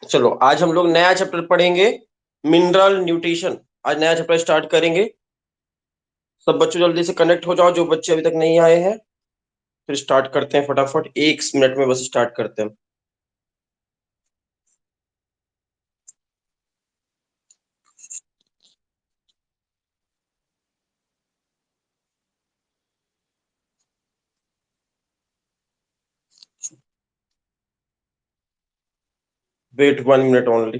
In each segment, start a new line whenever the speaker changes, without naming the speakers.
चलो आज हम लोग नया चैप्टर पढ़ेंगे, मिनरल न्यूट्रिशन। आज नया चैप्टर स्टार्ट करेंगे। सब बच्चों जल्दी से कनेक्ट हो जाओ, जो बच्चे अभी तक नहीं आए हैं। फिर स्टार्ट करते हैं फटाफट, 1 मिनट में बस स्टार्ट करते हैं। Wait 1 minute only.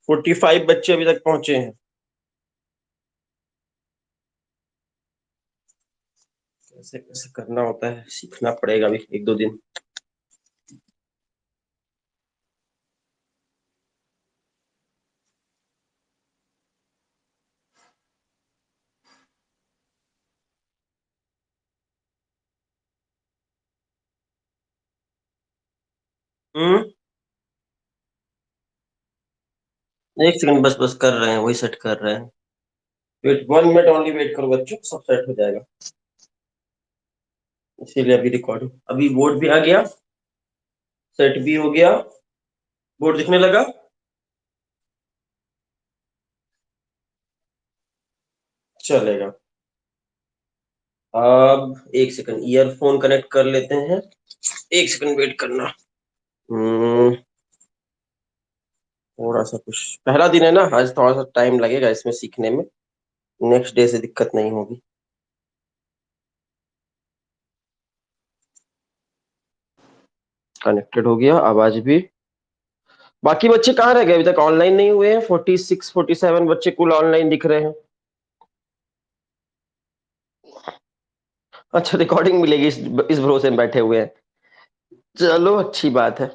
Forty five बच्चे अभी तक पहुंचे हैं। कैसे कैसे करना होता है सीखना पड़ेगा अभी 1-2 दिन। हम्म। 1 सेकंड, बस बस कर रहे हैं, वही सेट कर रहे हैं। वेट 1 मिनट ओनली, वेट करो बच्चों, सब सेट हो जाएगा। इसीलिए अभी रिकॉर्डिंग, अभी बोर्ड भी आ गया, सेट भी हो गया, बोर्ड दिखने लगा। चलेगा। अब 1 सेकंड, ईयरफोन कनेक्ट कर लेते हैं। 1 सेकंड वेट करना। हम्म। थोड़ा सा कुछ पहला दिन है ना, आज थोड़ा सा टाइम लगेगा इसमें सीखने में। नेक्स्ट डे से दिक्कत नहीं होगी। कनेक्टेड हो गया, आवाज भी। बाकी बच्चे कहाँ रह गए, अभी तक ऑनलाइन नहीं हुए हैं। 46 47 बच्चे कुल ऑनलाइन दिख रहे हैं। अच्छा, रिकॉर्डिंग मिलेगी, इस भरोसे में बैठे हुए हैं। चलो अच्छी बात है।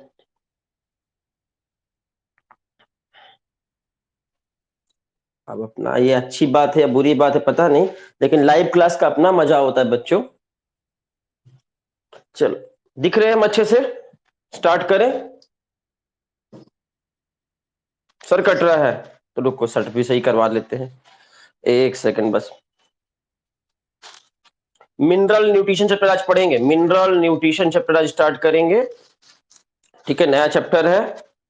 अब अपना ये अच्छी बात है या बुरी बात है पता नहीं, लेकिन लाइव क्लास का अपना मजा होता है बच्चों। चलो, दिख रहे हैं हम अच्छे से। स्टार्ट करें। सर कट रहा है तो रुको, शर्ट भी सही करवा लेते हैं। 1 सेकंड बस। मिनरल न्यूट्रिशन चैप्टर आज पढ़ेंगे, मिनरल न्यूट्रिशन चैप्टर आज स्टार्ट करेंगे। ठीक है, नया चैप्टर है।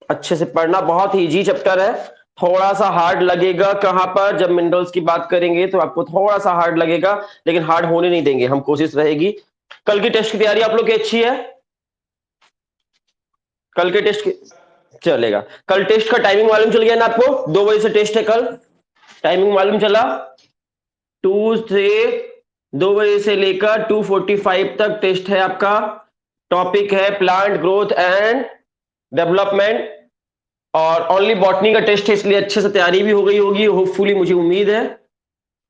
अच्छे से पढ़ना, बहुत ही इजी चैप्टर है। थोड़ा सा हार्ड लगेगा कहां पर, जब मिनरल्स की बात करेंगे तो आपको थोड़ा सा हार्ड लगेगा, लेकिन हार्ड होने नहीं देंगे हम, कोशिश रहेगी। कल की टेस्ट की तैयारी आप लोग की अच्छी है? कल के टेस्ट की चलेगा। कल टेस्ट का टाइमिंग मालूम चल गया ना आपको? 2 बजे से टेस्ट है कल। टाइमिंग मालूम चला? 2 से लेकर 2:45 तक टेस्ट है आपका। टॉपिक है प्लांट ग्रोथ एंड डेवलपमेंट, और ओनली बॉटनी का टेस्ट है, इसलिए अच्छे से तैयारी भी हो गई होगी होपफुली, मुझे उम्मीद है।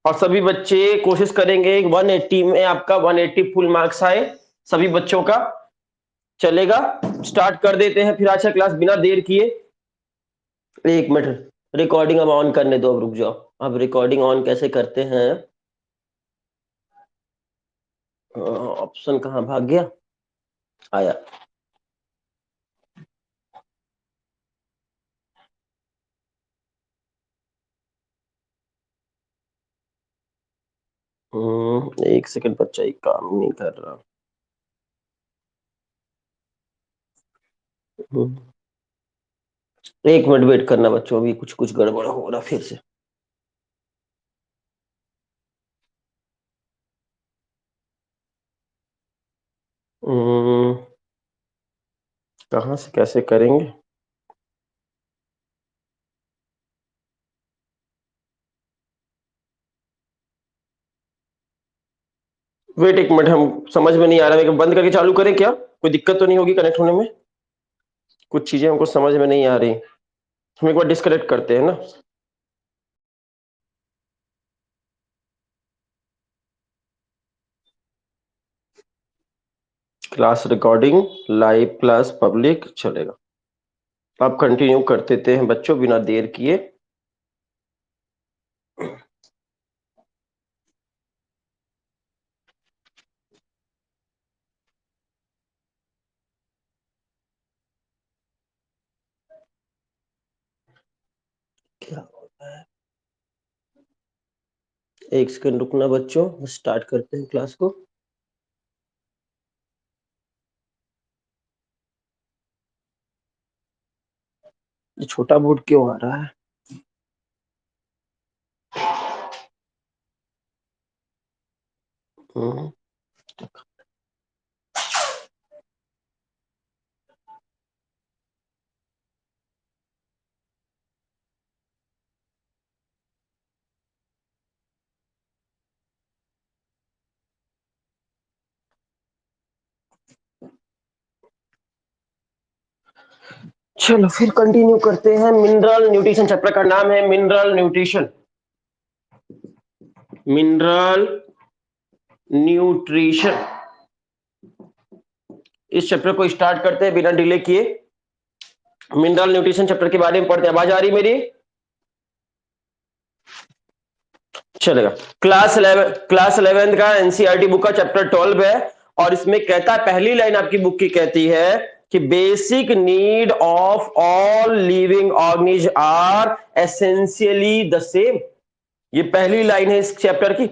और सभी बच्चे कोशिश करेंगे 180 में आपका 180 फुल मार्क्स आए सभी बच्चों का। चलेगा, स्टार्ट कर देते हैं फिर आज का क्लास बिना देर किए। 1 मिनट, रिकॉर्डिंग अब ऑन करने दो, अब रुक जाओ। अब रिकॉर्डिंग ऑन कैसे करते हैं? ऑप्शन कहाँ भाग गया? आया। हम्म, 1 सेकंड बच्चा, ये काम नहीं कर रहा। हम्म, 1 मिनट वेट करना बच्चों, अभी कुछ कुछ गड़बड़ हो रहा फिर से। हम्म, कहाँ से कैसे करेंगे? वेट 1 मिनट, हम समझ में नहीं आ रहा है, बंद करके चालू करें क्या? कोई दिक्कत तो नहीं होगी कनेक्ट होने में? कुछ चीजें हमको समझ में नहीं आ रही। हम एक बार डिस्कनेक्ट करते हैं ना। Class recording live class public चलेगा। आप कंटिन्यू कर देते हैं बच्चों बिना देर किए। क्या हो रहा है? एक सेकंड रुकना बच्चों, स्टार्ट करते हैं क्लास को। ये छोटा बोर्ड क्यों आ रहा है? हम्म, चलो फिर कंटिन्यू करते हैं। मिनरल न्यूट्रिशन चैप्टर का नाम है मिनरल न्यूट्रिशन। मिनरल न्यूट्रिशन, इस चैप्टर को स्टार्ट करते हैं बिना डिले किए। मिनरल न्यूट्रिशन चैप्टर के बारे में पढ़ते हैं। आवाज आ रही मेरी? चलेगा। क्लास 11 का एनसीईआरटी बुक का चैप्टर 12 है और इसमें कहता है, पहली लाइन आपकी बुक की कहती है कि basic need of all living organisms are essentially the same. ये पहली लाइन है इस चैप्टर की।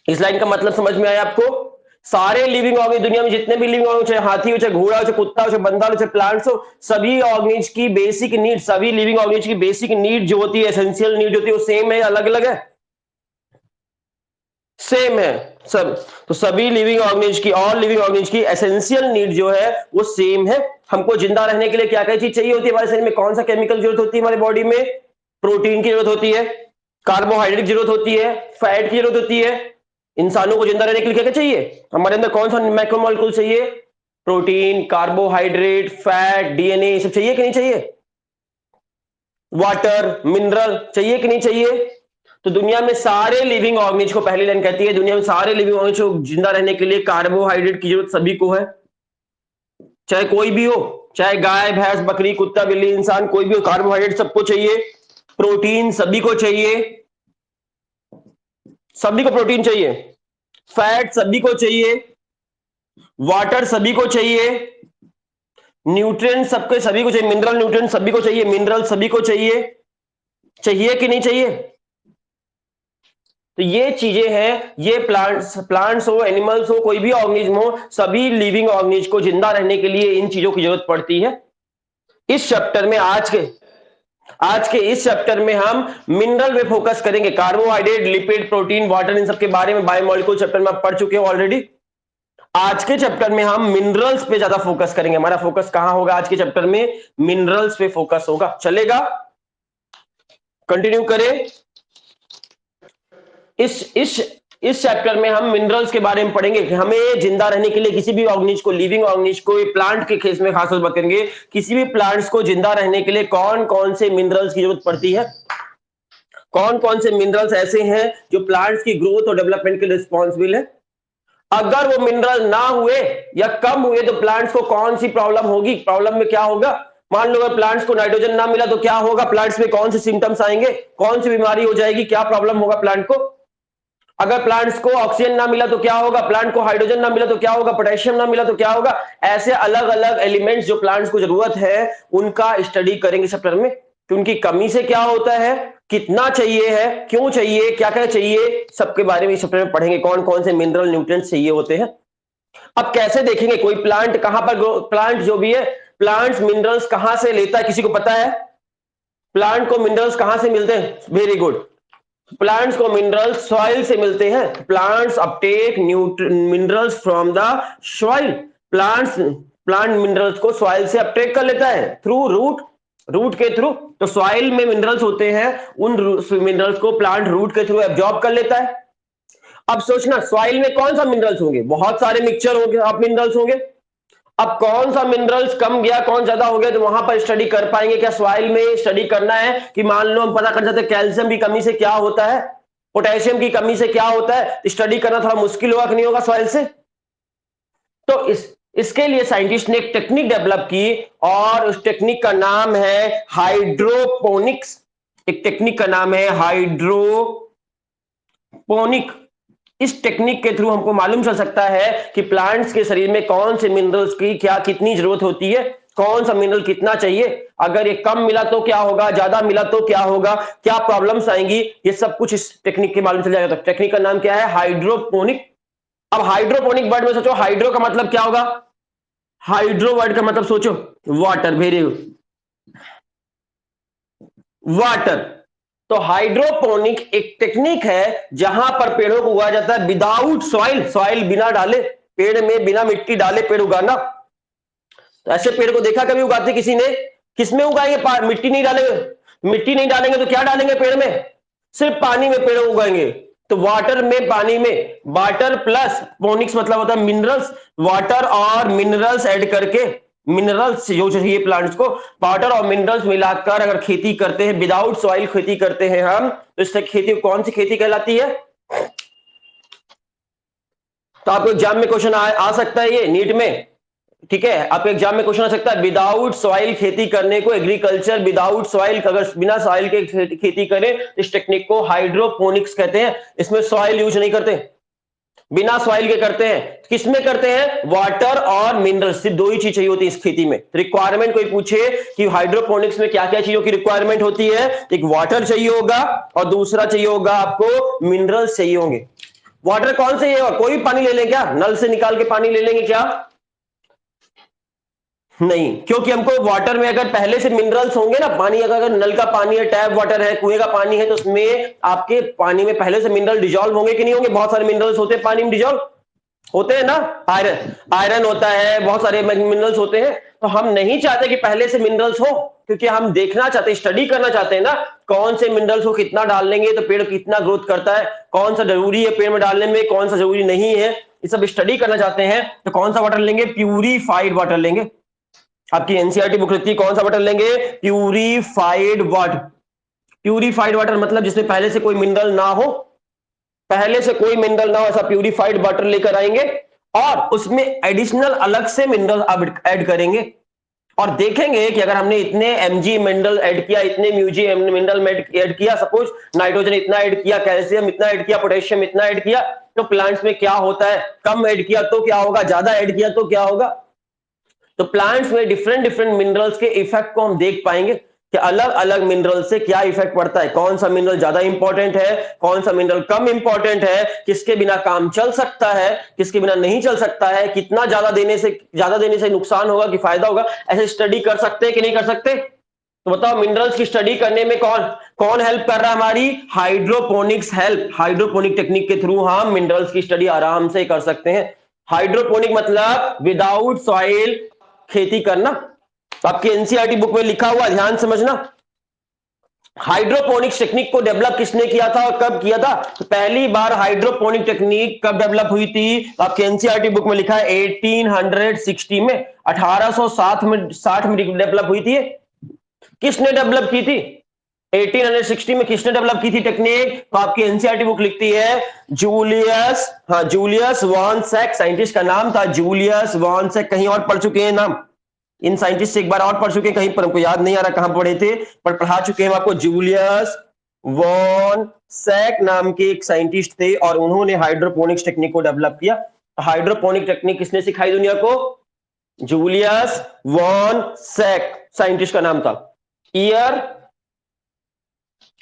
इस लाइन का मतलब समझ में आया आपको? सारे लिविंग ऑर्गेनिज, दुनिया में जितने भी लिविंग ऑर्गेनिज, चाहे हाथी हो, चाहे घोड़ा हो, चाहे कुत्ता हो, चाहे बंदा हो, चाहे प्लांट्स हो, सभी ऑर्गेनिज की बेसिक नीड, सभी लिविंग ऑर्गेनिज की बेसिक नीड जो होती है, एसेंशियल नीड होती है, वो सेम है, अलग अलग है? सेम है सब। तो सभी लिविंग ऑर्गेनिज की, ऑल लिविंग ऑर्गेनिज की एसेंशियल नीड जो है वो सेम है। हमको जिंदा रहने के लिए क्या क्या चीज चाहिए होती है हमारे शरीर में? कौन सा केमिकल जरूरत होती है हमारे बॉडी में? प्रोटीन की जरूरत होती है, कार्बोहाइड्रेट की जरूरत होती है, फैट की जरूरत होती है। इंसानों को जिंदा रहने के लिए क्या क्या चाहिए हमारे अंदर? कौन सा मैक्रोमोलेक्यूल चाहिए? प्रोटीन, कार्बोहाइड्रेट, फैट, डीएनए, सब चाहिए कि नहीं चाहिए? वाटर, मिनरल चाहिए कि नहीं चाहिए? तो दुनिया में सारे लिविंग ऑर्गेनिज को, पहली लाइन कहती है, दुनिया में सारे लिविंग ऑर्गेनिज को जिंदा रहने के लिए कार्बोहाइड्रेट की जरूरत सभी को है। चाहे कोई भी हो, चाहे गाय, भैंस, बकरी, कुत्ता, बिल्ली, इंसान, कोई भी हो, कार्बोहाइड्रेट सबको चाहिए। प्रोटीन सभी को चाहिए, सभी को प्रोटीन चाहिए। फैट सभी को चाहिए, वाटर सभी को चाहिए, न्यूट्रिएंट सबके सभी को चाहिए, मिनरल न्यूट्रिएंट सभी को चाहिए, मिनरल सभी को चाहिए। चाहिए कि नहीं चाहिए? तो ये चीजें हैं, ये प्लांट्स हो, एनिमल्स हो, कोई भी ऑर्गेनिज्म हो, सभी लिविंग ऑर्गेनिज को जिंदा रहने के लिए इन चीजों की जरूरत पड़ती है। इस चैप्टर में, आज के इस चैप्टर में हम मिनरल पे फोकस करेंगे। कार्बोहाइड्रेट, लिपिड, प्रोटीन, वाटर, इन सबके बारे में बायोमोलिक्यूल चैप्टर में आप पढ़ चुके हो ऑलरेडी। आज के चैप्टर में हम मिनरल्स पे ज्यादा फोकस करेंगे। हमारा फोकस कहां होगा आज के चैप्टर में? मिनरल्स पे फोकस होगा। चलेगा? कंटिन्यू करें। इस चैप्टर में हम मिनरल्स के बारे में पढ़ेंगे कि हमें जिंदा रहने के लिए किसी भी ऑर्गेनिज को, लिविंग ऑर्गेनिज को, प्लांट के केस में खासतौर पर करेंगे, किसी भी प्लांट्स को जिंदा रहने के लिए कौन कौन से मिनरल्स की जरूरत पड़ती है। कौन कौन से मिनरल्स ऐसे हैं जो प्लांट्स की ग्रोथ और डेवलपमेंट के लिए रिस्पॉन्सिबल है। अगर वो मिनरल ना हुए या कम हुए तो प्लांट्स को कौन सी प्रॉब्लम होगी? प्रॉब्लम में क्या होगा? मान लो अगर प्लांट्स को नाइट्रोजन ना मिला तो क्या होगा? प्लांट्स में कौन से सिम्टम्स आएंगे? कौन सी बीमारी हो जाएगी? क्या प्रॉब्लम होगा प्लांट को? अगर प्लांट्स को ऑक्सीजन ना मिला तो क्या होगा? प्लांट को हाइड्रोजन ना मिला तो क्या होगा? पोटेशियम ना मिला तो क्या होगा? ऐसे अलग अलग एलिमेंट्स जो प्लांट्स को जरूरत है उनका स्टडी करेंगे चैप्टर में कि उनकी कमी से क्या होता है, कितना चाहिए है, क्यों चाहिए, क्या क्या चाहिए, सबके बारे में इस चैप्टर में पढ़ेंगे। कौन कौन से मिनरल न्यूट्रिएंट्स चाहिए होते हैं। अब कैसे देखेंगे कोई प्लांट कहां पर, प्लांट जो भी है, प्लांट्स मिनरल्स कहां से लेता है? किसी को पता है प्लांट को मिनरल्स कहां से मिलते हैं? Very good. प्लांट्स को मिनरल्स सॉइल से मिलते हैं। Plants Uptake minerals from the soil. Plant minerals को सॉइल से अपटेक कर लेता है थ्रू रूट, रूट के थ्रू। तो सॉइल में मिनरल्स होते हैं, उन मिनरल्स को प्लांट रूट के थ्रू एब्जॉर्ब कर लेता है। अब सोचना, सॉइल में कौन सा मिनरल्स होंगे? बहुत सारे मिक्सचर होंगे, आप मिनरल्स होंगे। अब कौन सा मिनरल्स कम गया, कौन ज्यादा हो गया, तो वहां पर स्टडी कर पाएंगे क्या? सॉइल में स्टडी करना है कि मान लो हम पता कर जाते कैल्शियम की कमी से क्या होता है, पोटेशियम की कमी से क्या होता है, स्टडी करना थोड़ा मुश्किल होगा कि नहीं होगा सॉइल से? तो इसके लिए साइंटिस्ट ने एक टेक्निक डेवलप की और उस टेक्निक का नाम है हाइड्रोपोनिक्स। एक टेक्निक का नाम है हाइड्रोपोनिक। इस टेक्निक के थ्रू हमको मालूम चल सकता है कि प्लांट्स के शरीर में कौन से मिनरल्स की क्या कितनी जरूरत होती है, कौन सा मिनरल कितना चाहिए, अगर ये कम मिला तो क्या होगा, ज्यादा मिला तो क्या होगा, क्या प्रॉब्लम्स आएंगी, ये सब कुछ इस टेक्निक के मालूम चल जाएगा। तो टेक्निक का नाम क्या है, हाइड्रोपोनिक। अब हाइड्रोपोनिक वर्ड में सोचो, हाइड्रो का मतलब क्या होगा, हाइड्रो वर्ड का मतलब सोचो, वाटर, वेरी गुड, वाटर। तो हाइड्रोपोनिक एक टेक्निक है जहां पर पेड़ों को उगाया जाता है विदाउट सॉइल, सॉइल बिना डाले, पेड़ में बिना मिट्टी डाले पेड़ उगाना। तो ऐसे पेड़ को देखा कभी उगाते किसी ने, किसमें उगाएंगे, मिट्टी नहीं डालेंगे, मिट्टी नहीं डालेंगे तो क्या डालेंगे पेड़ में, सिर्फ पानी में पेड़ उगाएंगे। तो वाटर में, पानी में, वाटर प्लस पोनिक्स मतलब होता है मिनरल्स, वाटर और मिनरल्स ऐड करके, मिनरल्स जो चाहिए प्लांट्स को, वाटर और मिनरल्स मिलाकर अगर खेती करते हैं, विदाउट सॉइल खेती करते हैं हम, तो इससे खेती कौन सी खेती कहलाती है। तो आपको एग्जाम में क्वेश्चन आ सकता है ये नीट में, ठीक है, आपके एग्जाम में क्वेश्चन आ सकता है, विदाउट सॉइल खेती करने को एग्रीकल्चर विदाउट सॉइल, अगर बिना सॉइल के खेती करें इस टेक्निक को हाइड्रोपोनिक्स कहते हैं। इसमें सॉइल यूज नहीं करते, बिना सॉइल के करते हैं। किसमें करते हैं, वाटर और मिनरल, सिर्फ दो ही चीज चाहिए होती है इस खेती में। रिक्वायरमेंट कोई पूछे कि हाइड्रोपोनिक्स में क्या क्या चीजों की रिक्वायरमेंट होती है, एक वाटर चाहिए होगा और दूसरा चाहिए होगा आपको मिनरल्स चाहिए होंगे। वाटर कौन से चाहिए, कोई भी पानी ले लें क्या, नल से निकाल के पानी ले लेंगे क्या, नहीं, क्योंकि हमको वाटर में अगर पहले से मिनरल्स होंगे ना, पानी अगर नल का पानी है, टैप वाटर है, कुएं का पानी है, तो उसमें आपके पानी में पहले से मिनरल डिजॉल्व होंगे कि नहीं होंगे, बहुत सारे मिनरल्स होते हैं पानी में डिजॉल्व होते हैं ना, आयरन, आयरन होता है, बहुत सारे मिनरल्स होते हैं। तो हम नहीं चाहते कि पहले से मिनरल्स हो, क्योंकि हम देखना चाहते हैं, स्टडी करना चाहते हैं ना, कौन से मिनरल्स को कितना डाल लेंगे तो पेड़ कितना ग्रोथ करता है, कौन सा जरूरी है पेड़ में डालने में, कौन सा जरूरी नहीं है, ये सब स्टडी करना चाहते हैं। तो कौन सा वाटर लेंगे, प्यूरिफाइड वाटर लेंगे। आपकी एनसीईआरटी बुक लिखती है कौन सा वाटर लेंगे, प्यूरिफाइड वाटर। प्यूरिफाइड वाटर मतलब जिसमें पहले से कोई मिनरल ना हो, पहले से कोई मिनरल ना हो, ऐसा प्यूरिफाइड वाटर लेकर आएंगे और उसमें एडिशनल अलग से मिनरल ऐड करेंगे और देखेंगे कि अगर हमने इतने mg मिनरल ऐड किया, इतने म्यूजी मिनरल ऐड किया, सपोज नाइट्रोजन इतना ऐड किया, कैल्शियम इतना ऐड किया, पोटेशियम इतना ऐड किया, तो प्लांट्स में क्या होता है, कम ऐड किया तो क्या होगा, ज्यादा ऐड किया तो क्या होगा। तो प्लांट्स में डिफरेंट डिफरेंट मिनरल्स के इफेक्ट को हम देख पाएंगे कि अलग अलग मिनरल से क्या इफेक्ट पड़ता है, कौन सा मिनरल ज्यादा इंपॉर्टेंट है, कौन सा मिनरल कम इंपॉर्टेंट है, किसके बिना काम चल सकता है, किसके बिना नहीं चल सकता है, कितना ज्यादा देने से नुकसान होगा कि फायदा होगा, ऐसे स्टडी कर सकते हैं कि नहीं कर सकते। तो बताओ मिनरल्स की स्टडी करने में कौन कौन हेल्प कर रहा है, हमारी हाइड्रोपोनिक्स हेल्प, हाइड्रोपोनिक टेक्निक के थ्रू हम मिनरल्स की स्टडी आराम से कर सकते हैं। हाइड्रोपोनिक मतलब विदाउट सॉइल खेती करना। तो आपकी एनसीईआरटी बुक में लिखा हुआ, ध्यान समझना। हाइड्रोपोनिक्स टेक्निक को डेवलप किसने किया था और कब किया था, तो पहली बार हाइड्रोपोनिक टेक्निक कब डेवलप हुई थी, तो आपके एनसीईआरटी बुक में लिखा है 1860 में, 1860 में डेवलप हुई थी। किसने डेवलप की थी, 1860 में किसने डेवलप की थी टेक्निक, तो आपकी एनसीईआरटी बुक लिखती है जूलियस वॉन सैक, साइंटिस्ट का नाम था जूलियस वॉन सैक। कहीं और पढ़ चुके हैं नाम, इन साइंटिस्ट से एक बार और पढ़ चुके हैं, कहीं पर हमको याद नहीं आ रहा कहां पढ़े थे, पर पढ़ा चुके हैं आपको। जूलियस वॉन सैक नाम के एक साइंटिस्ट थे और उन्होंने हाइड्रोपोनिक्स टेक्निक को डेवलप किया। हाइड्रोपोनिक टेक्निक किसने सिखाई दुनिया को, जूलियस वॉन सैक, साइंटिस्ट का नाम था। ईयर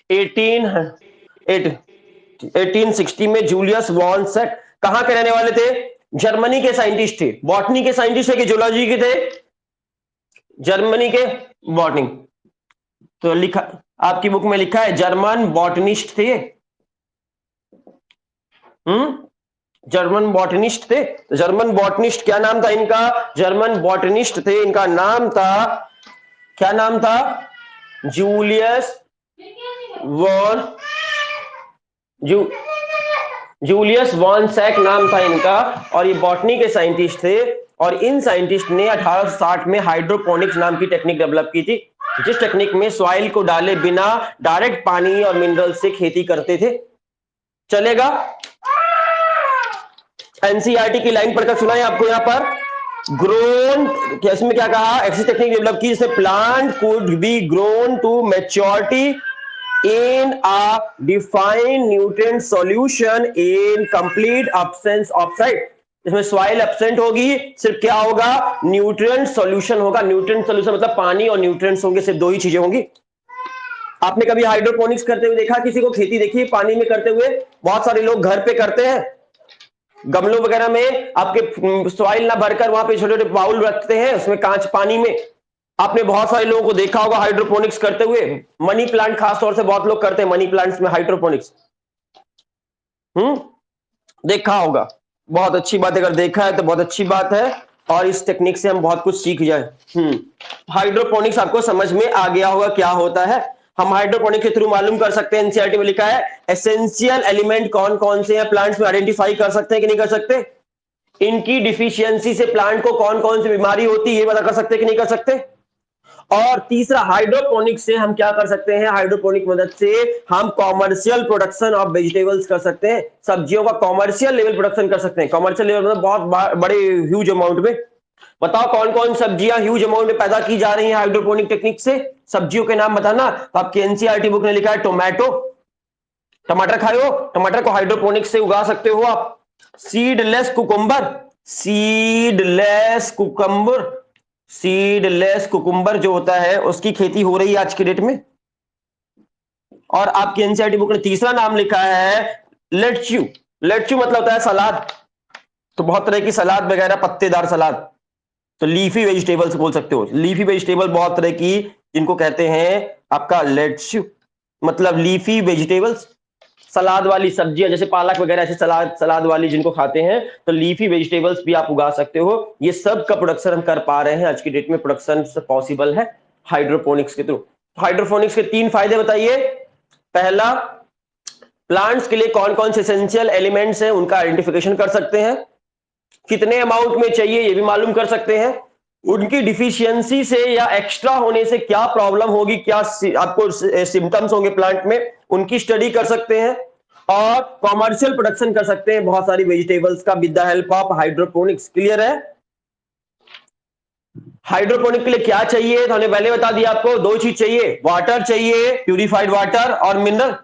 1860 में जूलियस वॉन सैक, कहां के रहने वाले थे, जर्मनी के साइंटिस्ट थे। बॉटनी के साइंटिस्ट है कि जूलॉजी के थे, जर्मनी के बॉटनी। तो लिखा आपकी बुक में लिखा है जर्मन बॉटनिस्ट थे, जर्मन बॉटनिस्ट थे। जर्मन बॉटनिस्ट क्या नाम था इनका, जर्मन बॉटनिस्ट थे, इनका नाम था, क्या नाम था, Julius von Julius von Sachs नाम था इनका, और ये बॉटनी के साइंटिस्ट थे। और इन साइंटिस्ट ने 1860 में हाइड्रोपोनिक्स नाम की टेक्निक डेवलप की थी, जिस टेक्निक में सॉइल को डाले बिना डायरेक्ट पानी और मिनरल से खेती करते थे। चलेगा, एनसीईआरटी की लाइन पढ़कर सुनाए आपको यहां पर, ग्रोन, इसमें क्या कहा, ऐसी टेक्निक डेवलप की जिससे plant could be grown to maturity in a defined nutrient solution in complete absence of site। इसमें सॉइल एब्सेंट होगी, सिर्फ क्या होगा, न्यूट्रिएंट सॉल्यूशन होगा। न्यूट्रिएंट सॉल्यूशन मतलब पानी और न्यूट्रिएंट्स होंगे, सिर्फ दो ही चीजें होंगी। आपने कभी हाइड्रोपोनिक्स करते हुए देखा किसी को, खेती देखी पानी में करते हुए? बहुत सारे लोग घर पे करते हैं, गमलों वगैरह में आपके सॉइल ना भरकर वहां पे छोटे छोटे बाउल रखते हैं, उसमें कांच पानी में। आपने बहुत सारे लोगों को देखा होगा हाइड्रोपोनिक्स करते हुए। मनी प्लांट खास तौर से बहुत लोग करते हैं मनी प्लांट्स में हाइड्रोपोनिक्स। देखा होगा, बहुत अच्छी बात है, अगर देखा है तो बहुत अच्छी बात है, और इस टेक्निक से हम बहुत कुछ सीख जाए। हाइड्रोपोनिक्स आपको समझ में आ गया होगा क्या होता है। हम हाइड्रोपोनिक्स के थ्रू मालूम कर सकते हैं, एनसीईआरटी में लिखा है एसेंशियल एलिमेंट कौन कौन से हैं प्लांट्स में, आइडेंटिफाई कर सकते हैं कि नहीं कर सकते? इनकी डिफिशियंसी से प्लांट को कौन कौन सी बीमारी होती है ये पता कर सकते हैं कि नहीं कर सकते? और तीसरा, हाइड्रोपोनिक से हम क्या कर सकते हैं, हाइड्रोपोनिक मदद से हम कॉमर्शियल प्रोडक्शन ऑफ वेजिटेबल्स कर सकते हैं, सब्जियों का कॉमर्शियल लेवल प्रोडक्शन कर सकते हैं। कॉमर्शियल लेवल मतलब बहुत बड़े ह्यूज अमाउंट में। बताओ कौन कौन सब्जियां ह्यूज अमाउंट में पैदा की जा रही हैं हाइड्रोपोनिक टेक्निक से? सब्जियों के नाम बताना। तो आपकी एनसीईआरटी बुक ने लिखा है टोमेटो, टमाटर खाए हो, टमाटर को हाइड्रोपोनिक से उगा सकते हो आप। Seedless cucumber, seedless cucumber, seedless cucumber जो होता है उसकी खेती हो रही है आज की डेट में। और आपकी एनसीईआरटी बुक ने तीसरा नाम लिखा है लेट्च्यू। लेट्च्यू मतलब होता है सलाद, तो बहुत तरह की सलाद वगैरह, पत्तेदार सलाद, तो लीफी वेजिटेबल्स बोल सकते हो। लीफी वेजिटेबल बहुत तरह की, जिनको कहते हैं आपका लेट्च्यू, मतलब लीफी वेजिटेबल्स, सलाद वाली सब्जियां जैसे पालक वगैरह, ऐसे सलाद सलाद वाली जिनको खाते हैं, तो लीफी वेजिटेबल्स भी आप उगा सकते हो। ये सब का प्रोडक्शन हम कर पा रहे हैं आज की डेट में, प्रोडक्शन पॉसिबल है हाइड्रोपोनिक्स के थ्रू। हाइड्रोपोनिक्स के 3 फायदे बताइए। पहला, प्लांट्स के लिए कौन कौन से एसेंशियल एलिमेंट्स हैं उनका आइडेंटिफिकेशन कर सकते हैं, कितने अमाउंट में चाहिए ये भी मालूम कर सकते हैं, उनकी डिफिशियंसी से या एक्स्ट्रा होने से क्या प्रॉब्लम होगी, क्या आपको सिम्टम्स होंगे प्लांट में, उनकी स्टडी कर सकते हैं, और कॉमर्शियल प्रोडक्शन कर सकते हैं बहुत सारी वेजिटेबल्स का with the help of hydroponics. Clear है? हाइड्रोपोनिक के लिए क्या चाहिए तो हमने पहले बता दिया आपको, दो चीज चाहिए, वाटर चाहिए, प्यूरिफाइड वाटर और मिनरल,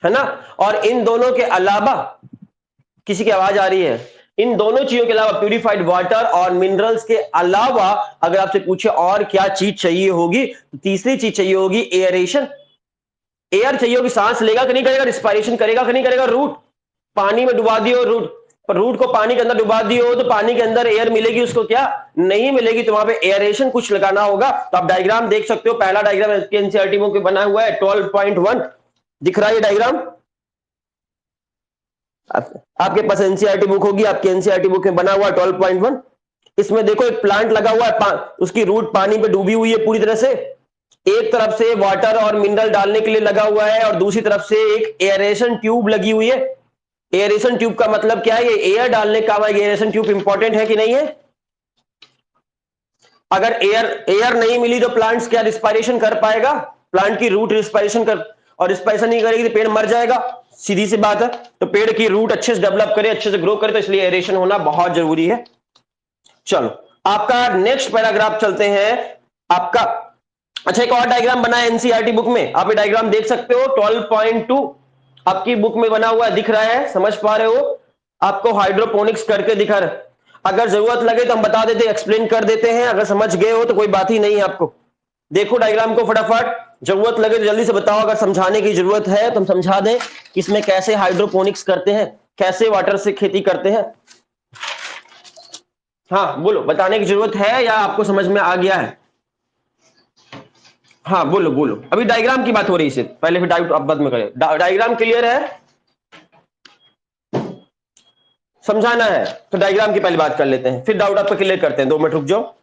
है ना। और इन दोनों के अलावा, किसी की आवाज आ रही है, इन दोनों चीजों के अलावा, प्यूरिफाइड वाटर और मिनरल्स के अलावा अगर आपसे पूछे और क्या चीज चाहिए होगी, तो तीसरी चीज चाहिए होगी एयरेशन। एयर चाहिए होगी, सांस लेगा कि नहीं करेगा, रिस्पायरेशन करेगा कि नहीं करेगा। रूट पानी में डुबा दियो, रूट को पानी के अंदर डुबा दियो तो पानी के अंदर एयर मिलेगी उसको, क्या नहीं मिलेगी, तो वहां पे एयरेशन कुछ लगाना होगा। तो आप डायग्राम देख सकते हो, पहला डायग्राम एनसीईआरटी बुक में बना हुआ है 12.1, दिख रहा है ये डायग्राम? आपके पास एनसीईआरटी बुक होगी, आपके एनसीईआरटी बुक में बना हुआ 12.1। इसमें देखो एक प्लांट लगा हुआ है, उसकी रूट पानी पे डूबी हुई है पूरी तरह से, एक तरफ से वाटर और मिनरल डालने के लिए लगा हुआ है, और दूसरी तरफ से एक एयरेशन ट्यूब लगी हुई है। एयरेशन ट्यूब का मतलब क्या है, ये एयर डालने का, एयरेशन ट्यूब इंपॉर्टेंट है कि नहीं है? अगर एयर नहीं मिली तो प्लांट्स क्या रिस्पायरेशन कर पाएगा? प्लांट की रूट रिस्पायरेशन कर, और रिस्पायरेशन नहीं करेगी तो पेड़ मर जाएगा, सीधी सी बात है। तो पेड़ की रूट अच्छे से डेवलप करे, अच्छे से ग्रो करे, तो इसलिए एयरेशन होना बहुत जरूरी है। चलो आपका नेक्स्ट पैराग्राफ चलते हैं आपका। अच्छा, एक और डायग्राम बना है एनसीईआरटी बुक में, आप ये डायग्राम देख सकते हो 12.2 आपकी बुक में बना हुआ दिख रहा है, समझ पा रहे हो? आपको हाइड्रोपोनिक्स करके दिखा रहा है। अगर जरूरत लगे तो हम बता देते, एक्सप्लेन कर देते हैं, अगर समझ गए हो तो कोई बात ही नहीं है आपको। देखो डायग्राम को फटाफट, जरूरत लगे तो जल्दी से बताओ, अगर समझाने की जरूरत है तो हम समझा दें कि इसमें कैसे हाइड्रोपोनिक्स करते हैं, कैसे वाटर से खेती करते हैं। हाँ बोलो, बताने की जरूरत है या आपको समझ में आ गया है? हाँ बोलो बोलो, अभी डायग्राम की बात हो रही है, पहले फिर डाउट आप बाद में करें। डायग्राम क्लियर है? समझाना है तो डायग्राम की पहले बात कर लेते हैं, फिर डाउट आपका क्लियर करते हैं। 2 मिनट रुक जाओ।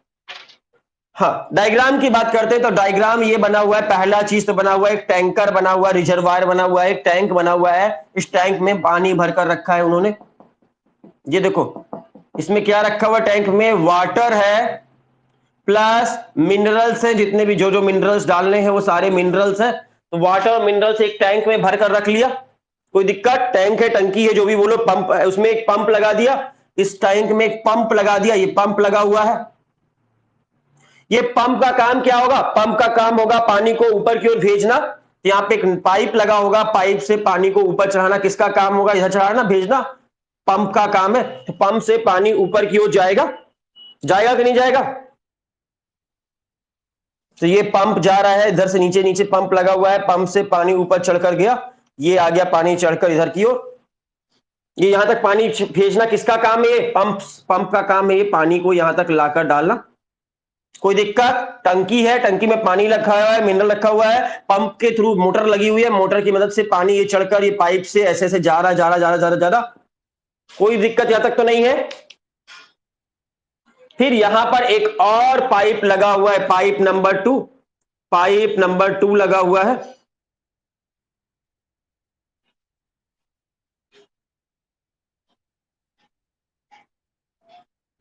हाँ, डायग्राम की बात करते हैं तो डायग्राम ये बना हुआ है, पहला चीज तो बना हुआ है, एक टैंकर बना हुआ है, रिजर्वायर बना हुआ है, एक टैंक बना हुआ है। इस टैंक में पानी भरकर रखा है उन्होंने, ये देखो इसमें क्या रखा हुआ, टैंक में वाटर है प्लस मिनरल्स है, जितने भी जो जो मिनरल्स डालने हैं वो सारे मिनरल्स हैं। तो वाटर और मिनरल्स एक टैंक में भरकर रख लिया, कोई दिक्कत? टैंक है, टंकी है, जो भी बोलो, पंप है, उसमें एक पंप लगा दिया, इस टैंक में एक पंप लगा दिया, ये पंप लगा हुआ है। ये पंप का काम क्या होगा? पंप का काम होगा पानी को ऊपर की ओर भेजना। यहाँ पे एक पाइप लगा होगा, पाइप से पानी को ऊपर चढ़ाना, किसका काम होगा? इधर चढ़ाना, भेजना। पंप का काम है, तो पंप से पानी ऊपर की ओर जाएगा, जाएगा कि नहीं जाएगा? तो ये पंप जा रहा है इधर से, नीचे नीचे पंप लगा हुआ है, पंप से पानी ऊपर चढ़कर गया, ये आ गया पानी चढ़कर इधर की ओर, ये यहां तक पानी भेजना किसका काम है? ये पंप का काम है, ये पानी को यहां तक लाकर डालना। कोई दिक्कत? टंकी है, टंकी में पानी रखा हुआ है, मिनरल रखा हुआ है, पंप के थ्रू मोटर लगी हुई है, मोटर की मदद से पानी ये चढ़कर ये पाइप से ऐसे ऐसे जा रहा जा रहा जा रहा जा रहा जा रहा। कोई दिक्कत यहां तक तो नहीं है? फिर यहां पर एक और पाइप लगा हुआ है, पाइप नंबर 2, पाइप नंबर 2 लगा हुआ है।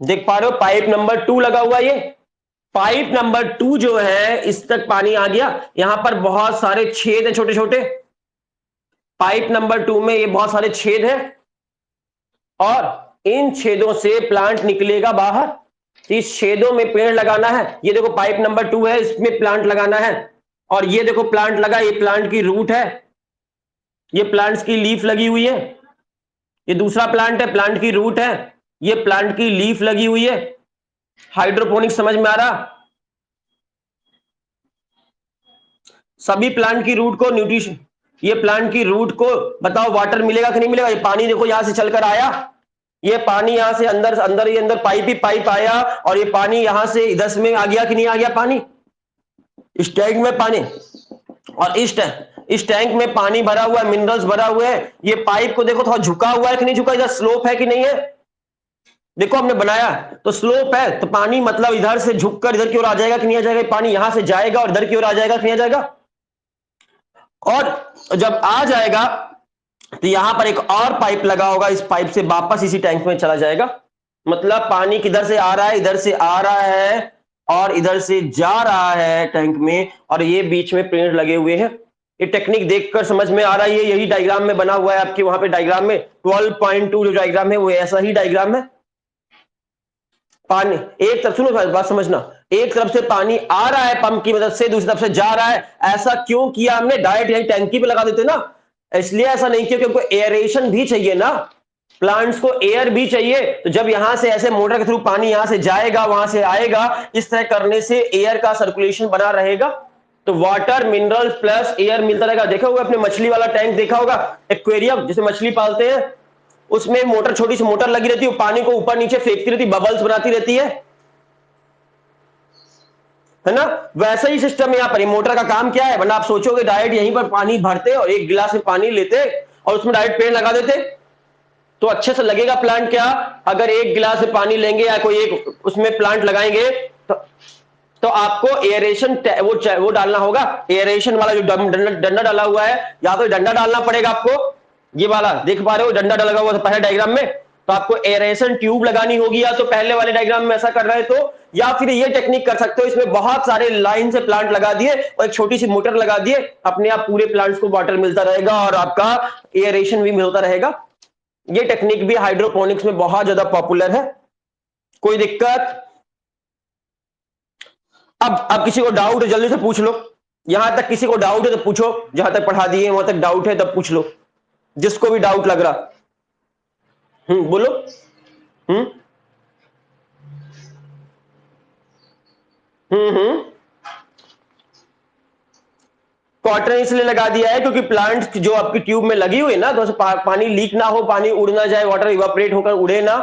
देख पा रहे हो, पाइप नंबर 2 लगा हुआ है। ये पाइप नंबर 2 जो है, इस तक पानी आ गया, यहां पर बहुत सारे छेद हैं छोटे छोटे, पाइप नंबर 2 में ये बहुत सारे छेद हैं, और इन छेदों से प्लांट निकलेगा बाहर। इस छेदों में पेड़ लगाना है। ये देखो पाइप नंबर 2 है, इसमें प्लांट लगाना है, और ये देखो प्लांट लगा, ये प्लांट की रूट है, ये प्लांट्स की लीफ लगी हुई है, ये दूसरा प्लांट है, प्लांट की रूट है, ये प्लांट की लीफ लगी हुई है। हाइड्रोपोनिक्स समझ में आ रहा? सभी प्लांट की रूट को न्यूट्रिशन, ये प्लांट की रूट को बताओ वाटर मिलेगा कि नहीं मिलेगा? ये पानी देखो यहां से चलकर आया, ये पानी यहां से अंदर अंदर ये अंदर पाइप ही पाइप आया, और ये पानी यहां से इधर में आ गया कि नहीं आ गया पानी? इस टैंक में पानी, और इस टैंक में पानी भरा हुआ है, मिनरल्स भरा हुआ है। ये पाइप को देखो थोड़ा झुका हुआ है कि नहीं झुका, इधर स्लोप है कि नहीं है? देखो हमने बनाया तो स्लोप है, तो पानी मतलब इधर से झुककर इधर की ओर आ जाएगा कि नहीं आ जाएगा? पानी यहां से जाएगा और इधर की ओर आ जाएगा कि नहीं आ जाएगा? और जब आ जाएगा तो यहां पर एक और पाइप लगा होगा, इस पाइप से वापस इसी टैंक में चला जाएगा। मतलब पानी किधर से आ रहा है? इधर से आ रहा है और इधर से जा रहा है टैंक में, और ये बीच में पेड़ लगे हुए हैं। ये टेक्निक देखकर समझ में आ रहा है, यही डायग्राम में बना हुआ है आपके वहां पे डायग्राम में 12.2 जो डायग्राम है वो ऐसा ही डायग्राम है। पानी एक तरफ, सुनो बात समझना, एक तरफ से पानी आ रहा है पंप की मदद से, दूसरी तरफ से जा रहा है। ऐसा क्यों किया हमने? डायरेक्ट यही टैंकी पे लगा देते ना, इसलिए ऐसा नहीं किया क्योंकि एयरेशन भी चाहिए ना, प्लांट्स को एयर भी चाहिए। तो जब यहां से ऐसे मोटर के थ्रू पानी यहां से जाएगा वहां से आएगा, इस तरह करने से एयर का सर्कुलेशन बना रहेगा, तो वाटर मिनरल प्लस एयर मिलता रहेगा। देखा होगा अपने मछली वाला टैंक, देखा होगा एक्वेरियम जिसे मछली पालते हैं, उसमें मोटर, छोटी सी मोटर लगी रहती है, पानी को ऊपर नीचे फेंकती रहती, बबल्स बनाती रहती है ना? वैसा ही सिस्टम है यहां पर। मोटर का काम क्या है? वरना आप सोचोगे डायरेक्ट यहीं पर पानी भरते और एक गिलास में पानी लेते और उसमें डायरेक्ट पेड़ लगा देते, तो अच्छे से लगेगा प्लांट क्या? अगर एक गिलास में पानी लेंगे या कोई एक उसमें प्लांट लगाएंगे तो आपको एयरेशन वो डालना होगा, एयरेशन वाला जो डंडा डाला हुआ है, या तो डंडा डालना पड़ेगा आपको, ये वाला देख पा रहे हो डंडा डाला हुआ था पहले डायग्राम में, तो आपको एयरेशन ट्यूब लगानी होगी, या तो पहले वाले डायग्राम में ऐसा कर रहे तो, या फिर ये टेक्निक कर सकते हो, इसमें बहुत सारे लाइन से प्लांट लगा दिए और एक छोटी सी मोटर लगा दिए, अपने आप पूरे प्लांट्स को वाटर मिलता रहेगा और आपका एयरेशन भी मिलता रहेगा। ये टेक्निक भी हाइड्रोपोनिक्स में बहुत ज्यादा पॉपुलर है। कोई दिक्कत? अब किसी को डाउट है जल्दी से पूछ लो, यहां तक किसी को डाउट है तो पूछो, जहां तक पढ़ा दिए वहां तक डाउट है तब पूछ लो, जिसको भी डाउट लग रहा। बोलो। हम्म कॉटन इसलिए लगा दिया है क्योंकि प्लांट जो आपकी ट्यूब में लगी हुई है ना, तो पानी लीक ना हो, पानी उड़ ना जाए, वाटर इवापोरेट होकर उड़े ना,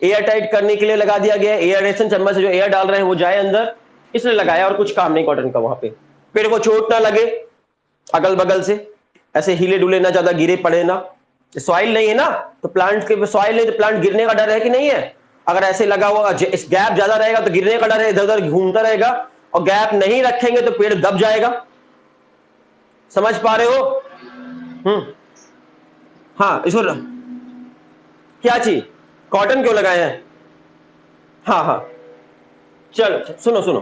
एयर टाइट करने के लिए लगा दिया गया है। एयरेशन चैम्बर से जो एयर डाल रहे हैं वो जाए अंदर, इसलिए लगाया, और कुछ काम नहीं कॉटन का। वहां पे पेड़ को चोट ना लगे, अगल बगल से ऐसे हिले डुले ना, ज्यादा गिरे पड़े ना, सॉइल नहीं है ना, तो प्लांट के सॉइल नहीं तो प्लांट गिरने का डर है कि नहीं है? अगर ऐसे लगा हुआ इस गैप ज्यादा रहेगा तो गिरने का डर है, इधर उधर घूमता रहेगा, और गैप नहीं रखेंगे तो पेड़ दब जाएगा। समझ पा रहे हो? हम्म हाँ, इसको क्या चीज, कॉटन क्यों लगाए हैं? हाँ हाँ, चलो सुनो सुनो,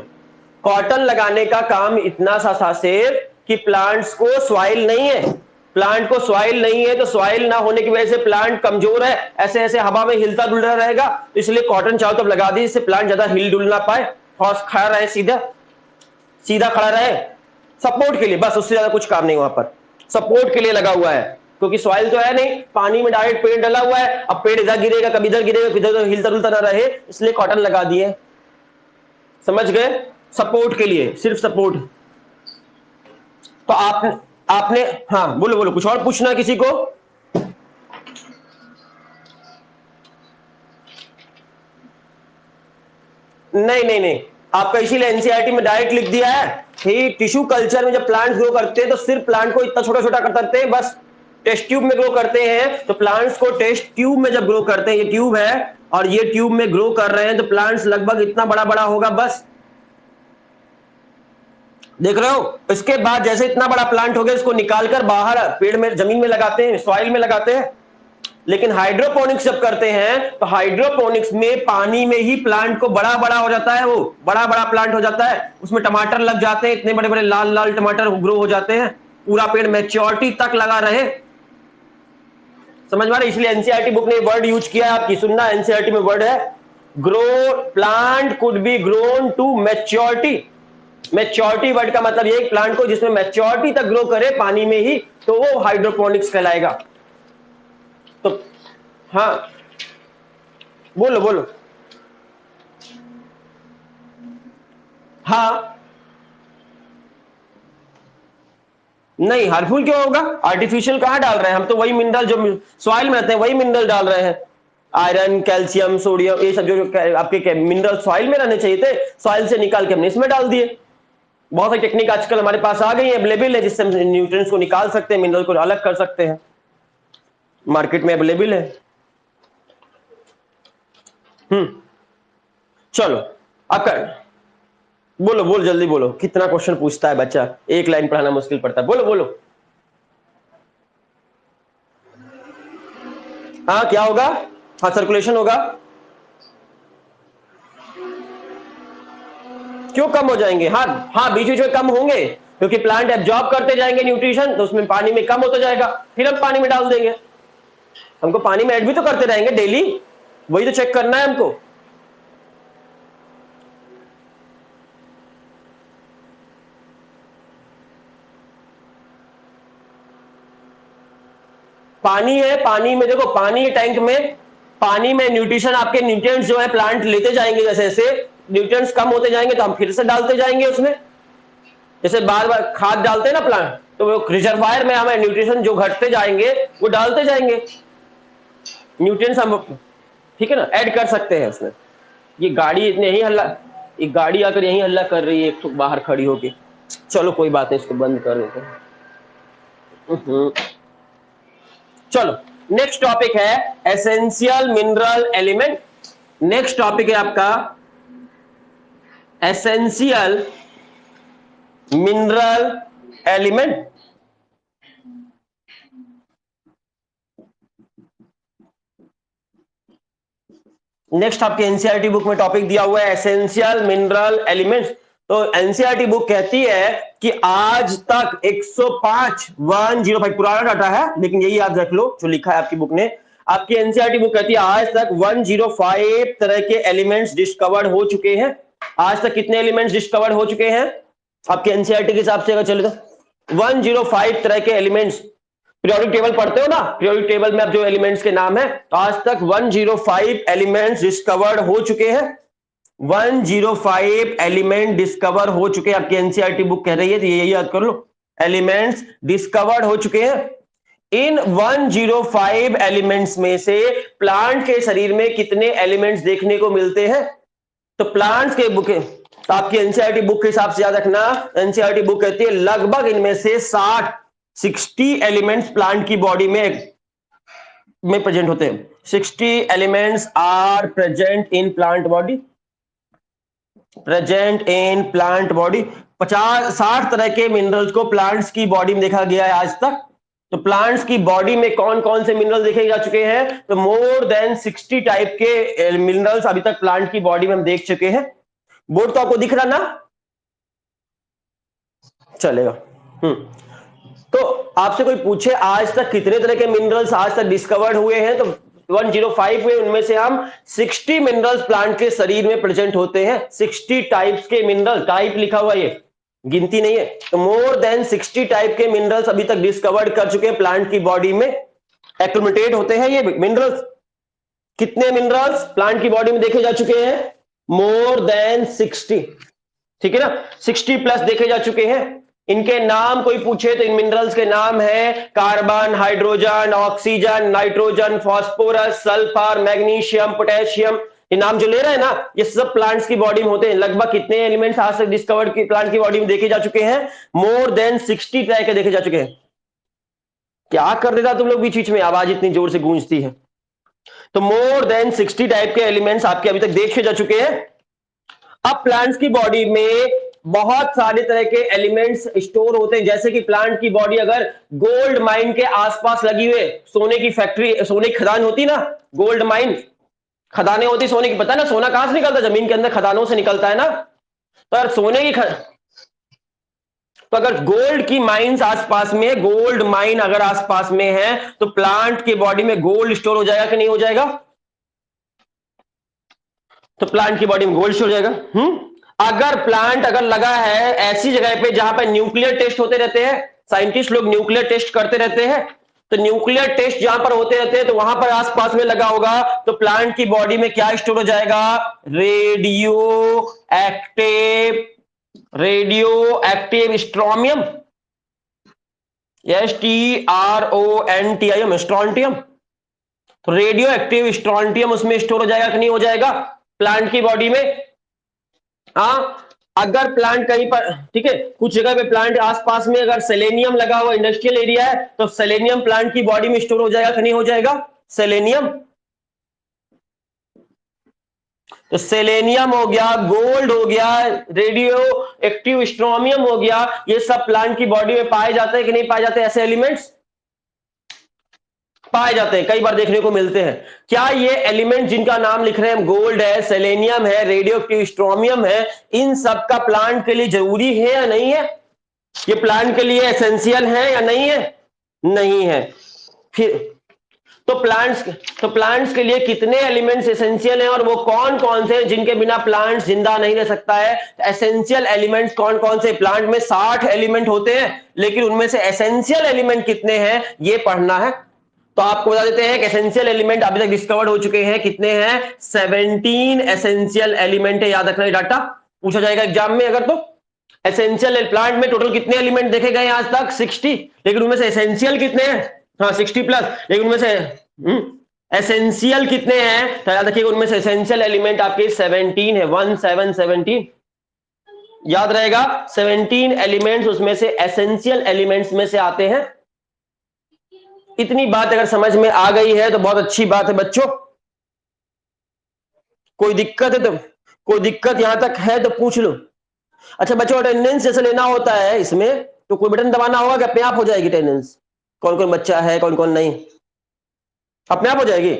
कॉटन लगाने का काम इतना सा सिर्फ कि प्लांट्स को सॉइल नहीं है, प्लांट को सॉइल नहीं है, तो सॉइल ना होने की वजह से प्लांट कमजोर है, ऐसे ऐसे हवा में हिलता डुलता रहेगा, तो इसलिए कॉटन चारों तरफ लगा दी, जिससे प्लांट ज्यादा हिल डुल ना पाए, और खड़ा रहे, सीधा सीधा खड़ा रहे, सपोर्ट के लिए बस, उससे ज्यादा कुछ काम नहीं, वहां पर सपोर्ट के लिए लगा हुआ है। क्योंकि सॉइल तो है नहीं, पानी में डायरेक्ट पेड़ डला हुआ है, अब पेड़ इधर गिरेगा कभी इधर गिरेगा, इधर हिलता डुलता ना रहे, इसलिए कॉटन लगा दिए। समझ गए? सपोर्ट के लिए, सिर्फ सपोर्ट। तो आपने हाँ बोलो बोलो, कुछ और पूछना किसी को? नहीं नहीं नहीं, आपका इसीलिए एनसीईआरटी में डायरेक्ट लिख दिया है कि टिश्यू कल्चर में जब प्लांट ग्रो करते हैं तो सिर्फ प्लांट को इतना छोटा छोटा करते हैं, बस टेस्ट ट्यूब में ग्रो करते हैं। तो प्लांट्स को टेस्ट ट्यूब में जब ग्रो करते हैं, ये ट्यूब है और ये ट्यूब में ग्रो कर रहे हैं, तो प्लांट्स लगभग इतना बड़ा बड़ा होगा, बस। देख रहे हो? इसके बाद जैसे इतना बड़ा प्लांट हो गया, इसको निकालकर बाहर पेड़ में, जमीन में लगाते हैं, सॉइल में लगाते हैं। लेकिन हाइड्रोपोनिक्स जब करते हैं तो हाइड्रोपोनिक्स में पानी में ही प्लांट को बड़ा बड़ा हो जाता है, वो बड़ा बड़ा प्लांट हो जाता है, उसमें टमाटर लग जाते हैं, इतने बड़े बड़े लाल लाल टमाटर ग्रो हो जाते हैं, पूरा पेड़ मैच्योरिटी तक लगा रहे। समझ में आ रहा है? इसलिए एनसीईआरटी बुक ने वर्ड यूज किया, आपकी सुनना, एनसीईआरटी में वर्ड है grow, plant could be grown to maturity. Maturity word का मतलब ये प्लांट को जिसमें मैच्योरिटी तक ग्रो करे पानी में ही, तो वो हाइड्रोपोनिक्स कहलाएगा। तो हाँ बोलो बोलो। हाँ नहीं, हार्मफुल क्यों होगा? आर्टिफिशियल कहां डाल रहे हैं हम? तो वही मिनरल जो सॉइल में रहते हैं वही मिनरल डाल रहे हैं, आयरन, कैल्शियम, सोडियम, ये सब जो आपके मिनरल सॉइल में रहने चाहिए थे, सॉइल से निकाल के हमने इसमें डाल दिए। बहुत सारी टेक्निक आजकल हमारे पास आ गई है, अवेलेबल है, जिससे हम न्यूट्रिएंट्स को निकाल सकते हैं, मिनरल को अलग कर सकते हैं, मार्केट में अवेलेबल है। चलो अब कर, बोलो बोलो जल्दी बोलो, कितना क्वेश्चन पूछता है बच्चा, एक लाइन पढ़ाना मुश्किल पड़ता है, बोलो बोलो। हाँ क्या होगा? हाँ सर्कुलेशन होगा। क्यों कम हो जाएंगे? हाँ हाँ, बीच बीच में कम होंगे, क्योंकि प्लांट एब्जॉर्ब करते जाएंगे न्यूट्रिशन, तो उसमें पानी में कम होता जाएगा, फिर हम पानी में डाल देंगे। हमको पानी में ऐड भी तो करते रहेंगे डेली, वही तो चेक करना है हमको। पानी है, पानी में देखो, पानी के टैंक में, पानी में न्यूट्रिशन, आपके न्यूट्रिएंट्स जो है प्लांट लेते जाएंगे, जैसे जैसे न्यूट्रिएंट्स कम होते जाएंगे तो हम फिर से डालते जाएंगे उसमें, जैसे बार बार खाद डालते हैं ना प्लांट, तो वो रिजर्वायर में हमें न्यूट्रिशन जो घटते जाएंगे वो डालते जाएंगे न्यूट्रिएंट्स हम, ठीक है ना, ऐड कर सकते हैं उसमें। ये गाड़ी इतने यही हल्ला, ये गाड़ी आकर यही हल्ला कर रही है एक तो बाहर खड़ी होके, चलो कोई बात नहीं, इसको बंद कर देते हैं। चलो नेक्स्ट टॉपिक है essential mineral element. Next topic है आपका एसेंशियल मिनरल एलिमेंट। नेक्स्ट आपके एनसीईआरटी बुक में टॉपिक दिया हुआ है एसेंशियल मिनरल एलिमेंट्स। तो एनसीईआरटी बुक कहती है कि आज तक 105 पुराना डाटा है, लेकिन यही याद रख लो जो लिखा है आपकी बुक ने। आपकी एनसीईआरटी बुक कहती है आज तक 105 तरह के एलिमेंट्स डिस्कवर्ड हो चुके हैं। आज तक कितने एलिमेंट्स डिस्कवर्ड हो चुके हैं आपके एनसीईआरटी के हिसाब से अगर चले तो 105 तरह के एलिमेंट्स। पीरियोडिक टेबल पढ़ते हो ना, पीरियोडिक टेबल में अब जो एलिमेंट्स के नाम है, तो आज तक 105 एलिमेंट्स डिस्कवर्ड हो चुके हैं। 105 एलिमेंट डिस्कवर हो चुके हैं, आपकी एनसीईआरटी बुक कह रही है, तो ये याद कर लो, एलिमेंट्स डिस्कवर्ड हो चुके हैं। इन 105 एलिमेंट्स में से प्लांट के शरीर में कितने एलिमेंट्स देखने को मिलते हैं? तो प्लांट्स के बुक, तो आपकी एनसीईआरटी बुक के हिसाब से याद रखना, एनसीईआरटी बुक कहती है लगभग इनमें से 60 एलिमेंट्स प्लांट की बॉडी में प्रेजेंट होते हैं। 60 elements are present in plant body, present in plant body. 60 तरह के मिनरल्स को प्लांट्स की बॉडी में देखा गया है आज तक। तो प्लांट्स की बॉडी में कौन कौन से मिनरल देखे जा चुके हैं? तो मोर देन 60 टाइप के मिनरल्स अभी तक प्लांट की बॉडी में हम देख चुके हैं। बोर्ड तो आपको दिख रहा ना? चलेगा। तो आपसे कोई पूछे आज तक कितने तरह के मिनरल्स आज तक डिस्कवर्ड हुए हैं, तो 105 हुए, उनमें से हम 60 मिनरल्स प्लांट के शरीर में प्रेजेंट होते हैं। 60 टाइप्स के मिनरल, टाइप लिखा हुआ ये गिनती नहीं है। तो मोर देन 60 टाइप के मिनरल्स अभी तक डिस्कवर्ड कर चुके हैं प्लांट की बॉडी में, एक्यूमुलेट होते हैं ये मिनरल्स। कितने मिनरल्स प्लांट की बॉडी में देखे जा चुके हैं? मोर देन 60, ठीक है ना, 60 प्लस देखे जा चुके हैं। इनके नाम कोई पूछे तो इन मिनरल्स के नाम है carbon, hydrogen, oxygen, nitrogen, phosphorus, sulphur, magnesium, potassium. ये नाम जो ले रहे हैं ना, ये सब प्लांट्स की बॉडी में होते हैं। लगभग कितने एलिमेंट्स आज तक डिस्कवर्ड की प्लांट की बॉडी में देखे जा चुके हैं? मोर देन 60 तरह के देखे जा चुके हैं। क्या कर देता तुम लोग बीच बीच में, आवाज इतनी जोर से गूंजती है। तो मोर देन 60 टाइप के एलिमेंट्स आपके अभी तक देखे जा चुके हैं। अब प्लांट्स की बॉडी में बहुत सारे तरह के एलिमेंट्स स्टोर होते हैं, जैसे कि प्लांट की बॉडी अगर गोल्ड माइन के आसपास लगी हुई, सोने की फैक्ट्री, सोने की खदान होती ना, गोल्ड माइन खदानें होती सोने की, पता है ना सोना कहां से निकलता है? जमीन के अंदर खदानों से निकलता है ना। पर सोने की तो अगर गोल्ड की माइंस आसपास में, गोल्ड माइन अगर आसपास में है तो प्लांट की बॉडी में गोल्ड स्टोर हो जाएगा कि नहीं हो जाएगा? तो प्लांट की बॉडी में गोल्ड स्टोर हो जाएगा। अगर प्लांट अगर लगा है ऐसी जगह पे जहां पर न्यूक्लियर टेस्ट होते रहते हैं, साइंटिस्ट लोग न्यूक्लियर टेस्ट करते रहते हैं, तो न्यूक्लियर टेस्ट जहां पर होते रहते हैं तो वहां पर आसपास में लगा होगा, तो प्लांट की बॉडी में क्या स्टोर हो जाएगा? Radioactive, radioactive strontium, STRONTIUM, strontium. तो रेडियो एक्टिव स्ट्रोंटियम उसमें स्टोर हो जाएगा कि नहीं हो जाएगा प्लांट की बॉडी में? हाँ, अगर प्लांट कहीं पर, ठीक है, कुछ जगह पे प्लांट आसपास में अगर सेलेनियम लगा हुआ इंडस्ट्रियल एरिया है तो सेलेनियम प्लांट की बॉडी में स्टोर हो जाएगा कि नहीं हो जाएगा? सेलेनियम, तो सेलेनियम हो गया, गोल्ड हो गया, रेडियो एक्टिव स्ट्रोमियम हो गया, ये सब प्लांट की बॉडी में पाए जाते हैं कि नहीं पाए जाते? ऐसे एलिमेंट्स पाए जाते हैं, कई बार देखने को मिलते हैं। क्या ये एलिमेंट जिनका नाम लिख रहे हैं, गोल्ड है, सेलेनियम है, रेडियो एक्टिव स्ट्रोमियम है, इन सब का प्लांट के लिए जरूरी है या नहीं है? ये प्लांट के लिए एसेंशियल है या नहीं है? नहीं है। फिर तो प्लांट्स के लिए कितने एलिमेंट्स एसेंशियल हैं और वो कौन कौन से जिनके बिना प्लांट जिंदा नहीं रह सकता है? एसेंशियल एलिमेंट्स कौन कौन से? प्लांट में 60 एलिमेंट होते हैं, लेकिन उनमें से एसेंशियल एलिमेंट कितने हैं ये पढ़ना है। तो आपको बता देते हैं कि एसेंशियल एलिमेंट अभी तक डिस्कवर्ड हो चुके हैं। कितने हैं? 17 एसेंशियल एलिमेंट है। याद रखना, ये डाटा पूछा जाएगा एग्जाम में अगर तो। एसेंशियल प्लांट में टोटल कितने एलिमेंट देखे गए आज तक? 60, लेकिन उनमें से एसेंशियल कितने हैं? हाँ 60 प्लस, लेकिन उनमें से एसेंशियल कितने हैं? तो याद रखिएगा उनमें से एसेंशियल एलिमेंट आपके 17 है, 17 याद रहेगा। 17 एलिमेंट्स उसमें से एसेंशियल एलिमेंट्स में से आते हैं। इतनी बात अगर समझ में आ गई है तो बहुत अच्छी बात है बच्चों। कोई दिक्कत है तो, कोई दिक्कत यहां तक है तो पूछ लो। अच्छा बच्चों, अटेंडेंस जैसे लेना होता है इसमें तो कोई बटन दबाना होगा कि अपने आप हो जाएगी अटेंडेंस? कौन कौन बच्चा है, कौन कौन नहीं? अपने आप हो जाएगी।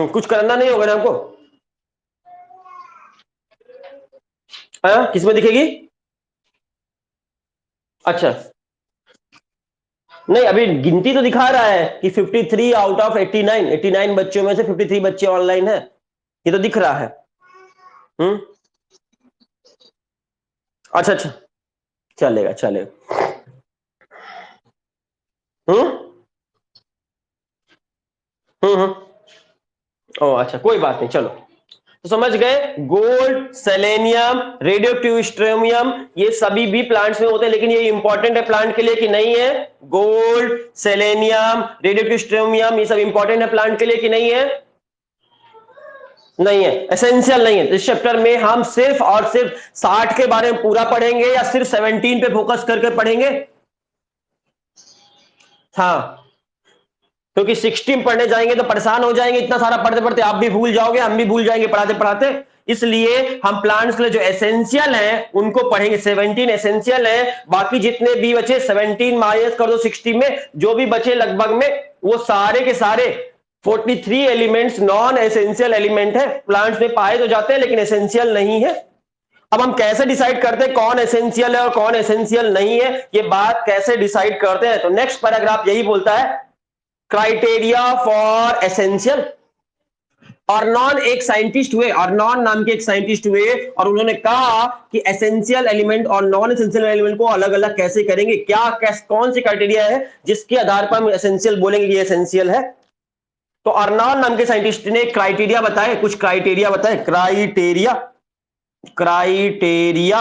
कुछ करना नहीं होगा ना हमको? हाँ, किसमें दिखेगी? अच्छा, नहीं अभी गिनती तो दिखा रहा है कि 53 आउट ऑफ 89, 89 बच्चों में से 53 बच्चे ऑनलाइन है, ये तो दिख रहा है। हम्म, अच्छा अच्छा, चलेगा चलेगा। हम्म ओ अच्छा, कोई बात नहीं, चलो। तो समझ गए, गोल्ड, सेलेनियम, रेडियोएक्टिव स्ट्रोमियम ये सभी भी प्लांट्स में होते हैं, लेकिन ये इंपॉर्टेंट है प्लांट के लिए कि नहीं है? गोल्ड, सेलेनियम, रेडियोएक्टिव स्ट्रोमियम ये सब इंपॉर्टेंट है प्लांट के लिए कि नहीं है? नहीं है, एसेंशियल नहीं है। इस चैप्टर में हम सिर्फ और सिर्फ 60 के बारे में पूरा पढ़ेंगे या सिर्फ 17 पे फोकस करके पढ़ेंगे? हाँ, क्योंकि 16 पढ़ने जाएंगे तो परेशान हो जाएंगे, इतना सारा पढ़ते पढ़ते आप भी भूल जाओगे, हम भी भूल जाएंगे पढ़ाते पढ़ाते। इसलिए हम प्लांट्स के लिए जो एसेंशियल है उनको पढ़ेंगे। 17 एसेंशियल है, बाकी जितने भी बचे 17 माइनस कर दो 60 में, जो भी बचे लगभग में वो सारे के सारे 43 एलिमेंट्स नॉन एसेंशियल एलिमेंट है। प्लांट्स में पाए तो जाते हैं लेकिन एसेंशियल नहीं है। अब हम कैसे डिसाइड करते हैं कौन एसेंशियल है और कौन एसेंशियल नहीं है? ये बात कैसे डिसाइड करते हैं? तो नेक्स्ट पैराग्राफ यही बोलता है, क्राइटेरिया फॉर एसेंशियल अर्नॉन एक साइंटिस्ट हुए, अर्नॉन नाम के एक साइंटिस्ट हुए और उन्होंने कहा कि एसेंशियल एलिमेंट और नॉन एसेंशियल एलिमेंट को अलग अलग कैसे करेंगे, कौन सी क्राइटेरिया है जिसके आधार पर हम एसेंशियल बोलेंगे कि एसेंशियल है। तो अर्नॉन नाम के साइंटिस्ट ने क्राइटेरिया बताए, कुछ क्राइटेरिया बताए, क्राइटेरिया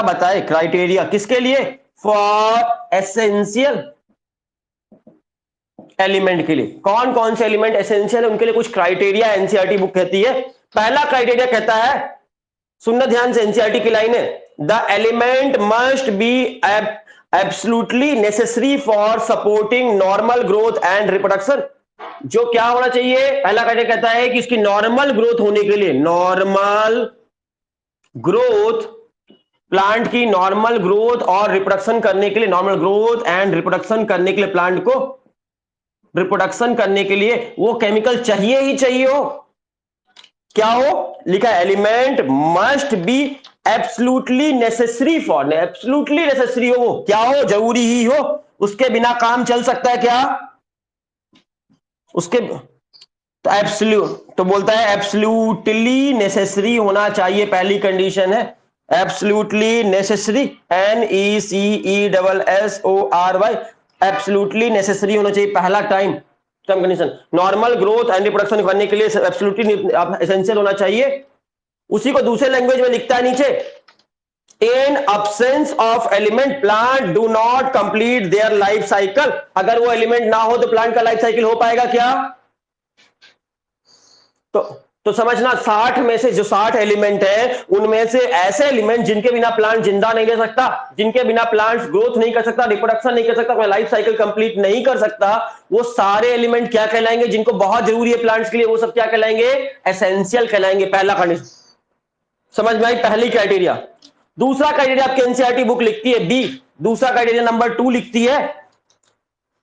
बताए, क्राइटेरिया किसके लिए, फॉर एसेंशियल एलिमेंट के लिए। कौन कौन से एलिमेंट एसेंशियल है उनके लिए कुछ क्राइटेरिया एनसीईआरटी बुक कहती है। पहला क्राइटेरिया कहता है, सुनना ध्यान से, एनसीईआरटी की लाइन है, the element must be absolutely necessary for supporting normal growth and reproduction. जो क्या होना चाहिए, पहला क्राइटेरिया कहता है कि इसकी नॉर्मल ग्रोथ होने के लिए, नॉर्मल ग्रोथ, प्लांट की नॉर्मल ग्रोथ और रिप्रोडक्शन करने के लिए, नॉर्मल ग्रोथ एंड रिप्रोडक्शन करने के लिए, प्लांट को रिप्रोडक्शन करने के लिए वो केमिकल चाहिए ही चाहिए हो। क्या हो, लिखा है element must be absolutely necessary for, absolutely necessary हो, वो क्या हो, जरूरी ही हो, उसके बिना काम चल सकता है क्या, उसके तो एब्सोल्यूट, तो बोलता है एब्सोल्युटली नेसेसरी होना चाहिए, पहली कंडीशन है absolutely necessary, NECESSORY, absolutely necessary होना चाहिए, पहला time term condition. Normal growth and reproduction करने के लिए एब्सोल्युटली एसेंशियल होना चाहिए। उसी को दूसरे लैंग्वेज में लिखता है नीचे, इन absence of element plant do not complete their life cycle. अगर वो एलिमेंट ना हो तो प्लांट का लाइफ साइकिल हो पाएगा क्या। तो समझना, 60 में से जो 60 एलिमेंट है उनमें से ऐसे एलिमेंट जिनके बिना प्लांट जिंदा नहीं रह सकता, जिनके बिना प्लांट ग्रोथ नहीं कर सकता, रिप्रोडक्शन नहीं कर सकता, अपना लाइफ साइकिल कंप्लीट नहीं कर सकता, वो सारे एलिमेंट क्या कहलाएंगे, जिनको बहुत जरूरी है प्लांट्स के लिए, वो सब क्या कहलाएंगे, एसेंशियल कहलाएंगे। पहला कंडीशन समझ में आई, पहली क्राइटेरिया। दूसरा क्राइटेरिया आपकी एनसीईआरटी बुक लिखती है बी, दूसरा क्राइटेरिया नंबर 2 लिखती है,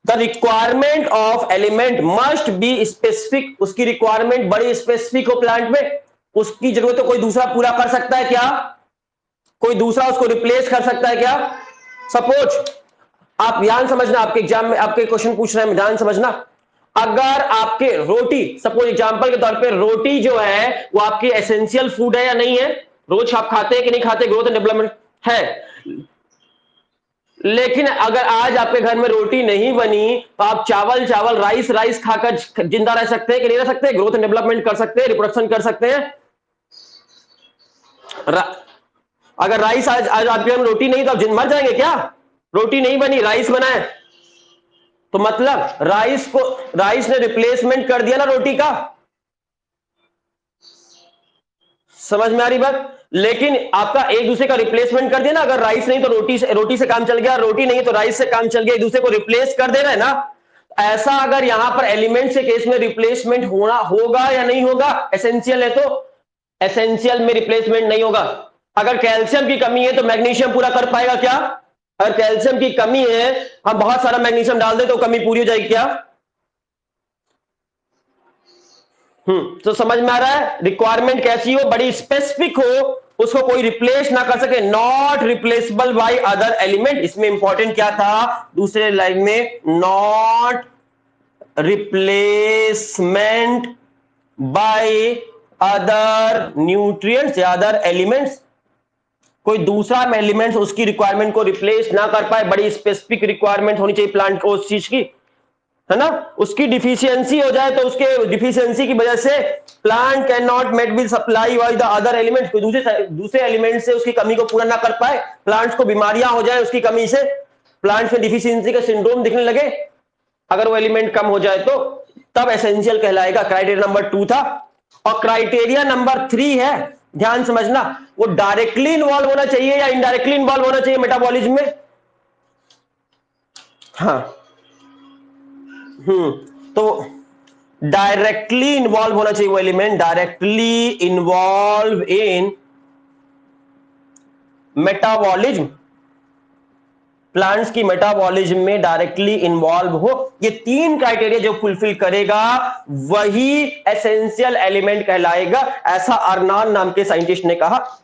the requirement of element must be specific. उसकी रिक्वायरमेंट बड़ी स्पेसिफिक हो प्लांट में, उसकी जरूरत है कोई दूसरा पूरा कर सकता है क्या, कोई दूसरा उसको रिप्लेस कर सकता है क्या। सपोज, आप ध्यान समझना, आपके एग्जाम में आपके क्वेश्चन पूछ रहे हैं, ध्यान समझना, अगर आपके रोटी, सपोज एग्जांपल के तौर पे रोटी जो है वो आपकी एसेंशियल फूड है या नहीं है, रोज आप खाते हैं कि नहीं खाते, ग्रोथ एंड डेवलपमेंट है, लेकिन अगर आज आपके घर में रोटी नहीं बनी तो आप चावल राइस खाकर जिंदा रह सकते हैं कि नहीं रह सकते, ग्रोथ एंड डेवलपमेंट कर सकते हैं, रिप्रोडक्शन कर सकते हैं। अगर राइस आज आपके घर में रोटी नहीं तो आप मर जाएंगे क्या, रोटी नहीं बनी, राइस बना है, तो मतलब राइस ने रिप्लेसमेंट कर दिया ना रोटी का। समझ में आ रही बात, लेकिन आपका एक दूसरे का रिप्लेसमेंट कर दिया ना, अगर राइस नहीं तो रोटी से काम चल गया, रोटी नहीं तो राइस से काम चल गया, एक दूसरे को रिप्लेस कर दे रहा है ना। ऐसा अगर यहां पर एलिमेंट के केस में रिप्लेसमेंट होगा या नहीं होगा, एसेंशियल है तो एसेंशियल में रिप्लेसमेंट नहीं होगा। अगर कैल्शियम की कमी है तो मैग्नीशियम पूरा कर पाएगा क्या, अगर कैल्शियम की कमी है हम बहुत सारा मैग्नीशियम डाल दे तो कमी पूरी हो जाएगी क्या। तो समझ में आ रहा है, रिक्वायरमेंट कैसी हो, बड़ी स्पेसिफिक हो, उसको कोई रिप्लेस ना कर सके, not replaceable by other element. इसमें इंपॉर्टेंट क्या था, दूसरे लाइन में, not replacement by other nutrients या अदर एलिमेंट्स, कोई दूसरा एलिमेंट्स उसकी रिक्वायरमेंट को रिप्लेस ना कर पाए, बड़ी स्पेसिफिक रिक्वायरमेंट होनी चाहिए प्लांट को उस चीज की, है ना। उसकी डिफिशियंसी हो जाए तो उसके डिफिशियंसी की वजह से plant can not met with supply by the other element, कोई दूसरे एलिमेंट से उसकी कमी को पूरा ना कर पाए, प्लांट्स को बीमारियां हो जाए उसकी कमी से, प्लांट्स में डिफिशियंसी का सिंड्रोम दिखने लगे, अगर वो एलिमेंट कम हो जाए तो तब एसेंशियल कहलाएगा। क्राइटेरिया नंबर 2 था। और क्राइटेरिया नंबर 3 है, ध्यान समझना, वो डायरेक्टली इन्वॉल्व होना चाहिए या इनडायरेक्टली इन्वॉल्व होना चाहिए मेटाबॉलिज्म में। हाँ, तो डायरेक्टली इन्वॉल्व होना चाहिए वो element, directly involve in metabolism, plants की मेटाबॉलिज्म में डायरेक्टली इन्वॉल्व हो। ये 3 क्राइटेरिया जो फुलफिल करेगा वही एसेंशियल एलिमेंट कहलाएगा, ऐसा अर्नॉन नाम के साइंटिस्ट ने कहा।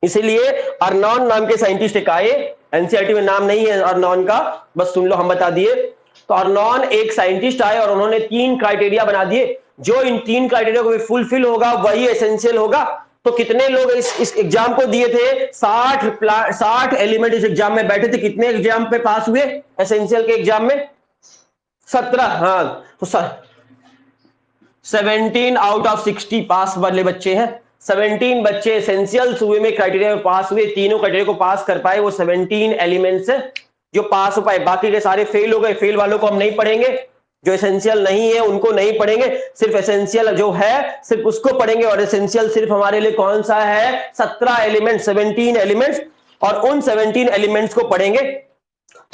इसलिए अर्नॉन नाम के साइंटिस्ट एक आए, एनसीईआरटी में नाम नहीं है अर्नॉन का, बस सुन लो, हम बता दिए। तो अर्नॉन एक साइंटिस्ट आए और उन्होंने 3 क्राइटेरिया बना दिए, जो इन 3 क्राइटेरिया को फुलफिल होगा वही एसेंशियल होगा। तो कितने लोग इस एग्जाम को दिए थे? 60 एलिमेंट इस एग्जाम में बैठे थे। कितने एग्जाम पे पास हुए एसेंशियल के एग्जाम में? 17। हाँ, तो 17 आउट ऑफ 60 पास वाले बच्चे हैं। 17 बच्चे एसेंशियल्स हुए में क्राइटेरिया में पास हुए, तीनों क्राइटेरिया को पास कर पाए, वो 17 एलिमेंट्स है जो पास हो पाए। बाकी के सारे फेल हो गए। फेल वालों को हम नहीं पढ़ेंगे, जो एसेंशियल नहीं है उनको नहीं पढ़ेंगे, सिर्फ एसेंशियल जो है सिर्फ उसको पढ़ेंगे। और एसेंशियल सिर्फ हमारे लिए कौन सा है? 17 एलिमेंट, 17 एलिमेंट्स, और उन 17 एलिमेंट्स को पढ़ेंगे।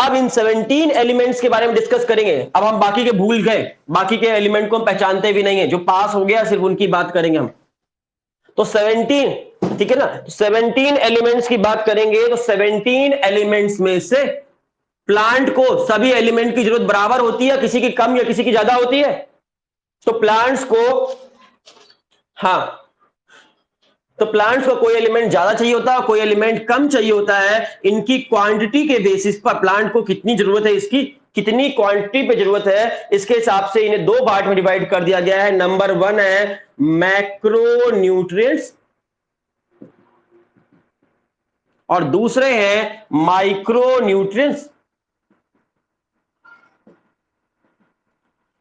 अब इन 17 एलिमेंट्स के बारे में डिस्कस करेंगे। अब हम बाकी के भूल गए, बाकी के एलिमेंट को हम पहचानते भी नहीं है, जो पास हो गया सिर्फ उनकी बात करेंगे हम। तो 17, ठीक है ना, 17 एलिमेंट्स की बात करेंगे। तो 17 एलिमेंट्स में से प्लांट को सभी एलिमेंट की जरूरत बराबर होती है, किसी की कम या किसी की ज्यादा होती है? तो प्लांट्स को, हाँ, तो प्लांट्स को कोई एलिमेंट ज्यादा चाहिए होता है, कोई एलिमेंट कम चाहिए होता है। इनकी क्वांटिटी के बेसिस पर प्लांट को कितनी जरूरत है, इसकी कितनी क्वांटिटी पे जरूरत है, इसके हिसाब से इन्हें 2 पार्ट में डिवाइड कर दिया गया है। नंबर 1 है मैक्रो न्यूट्रिएंट्स और दूसरे हैं micro nutrients.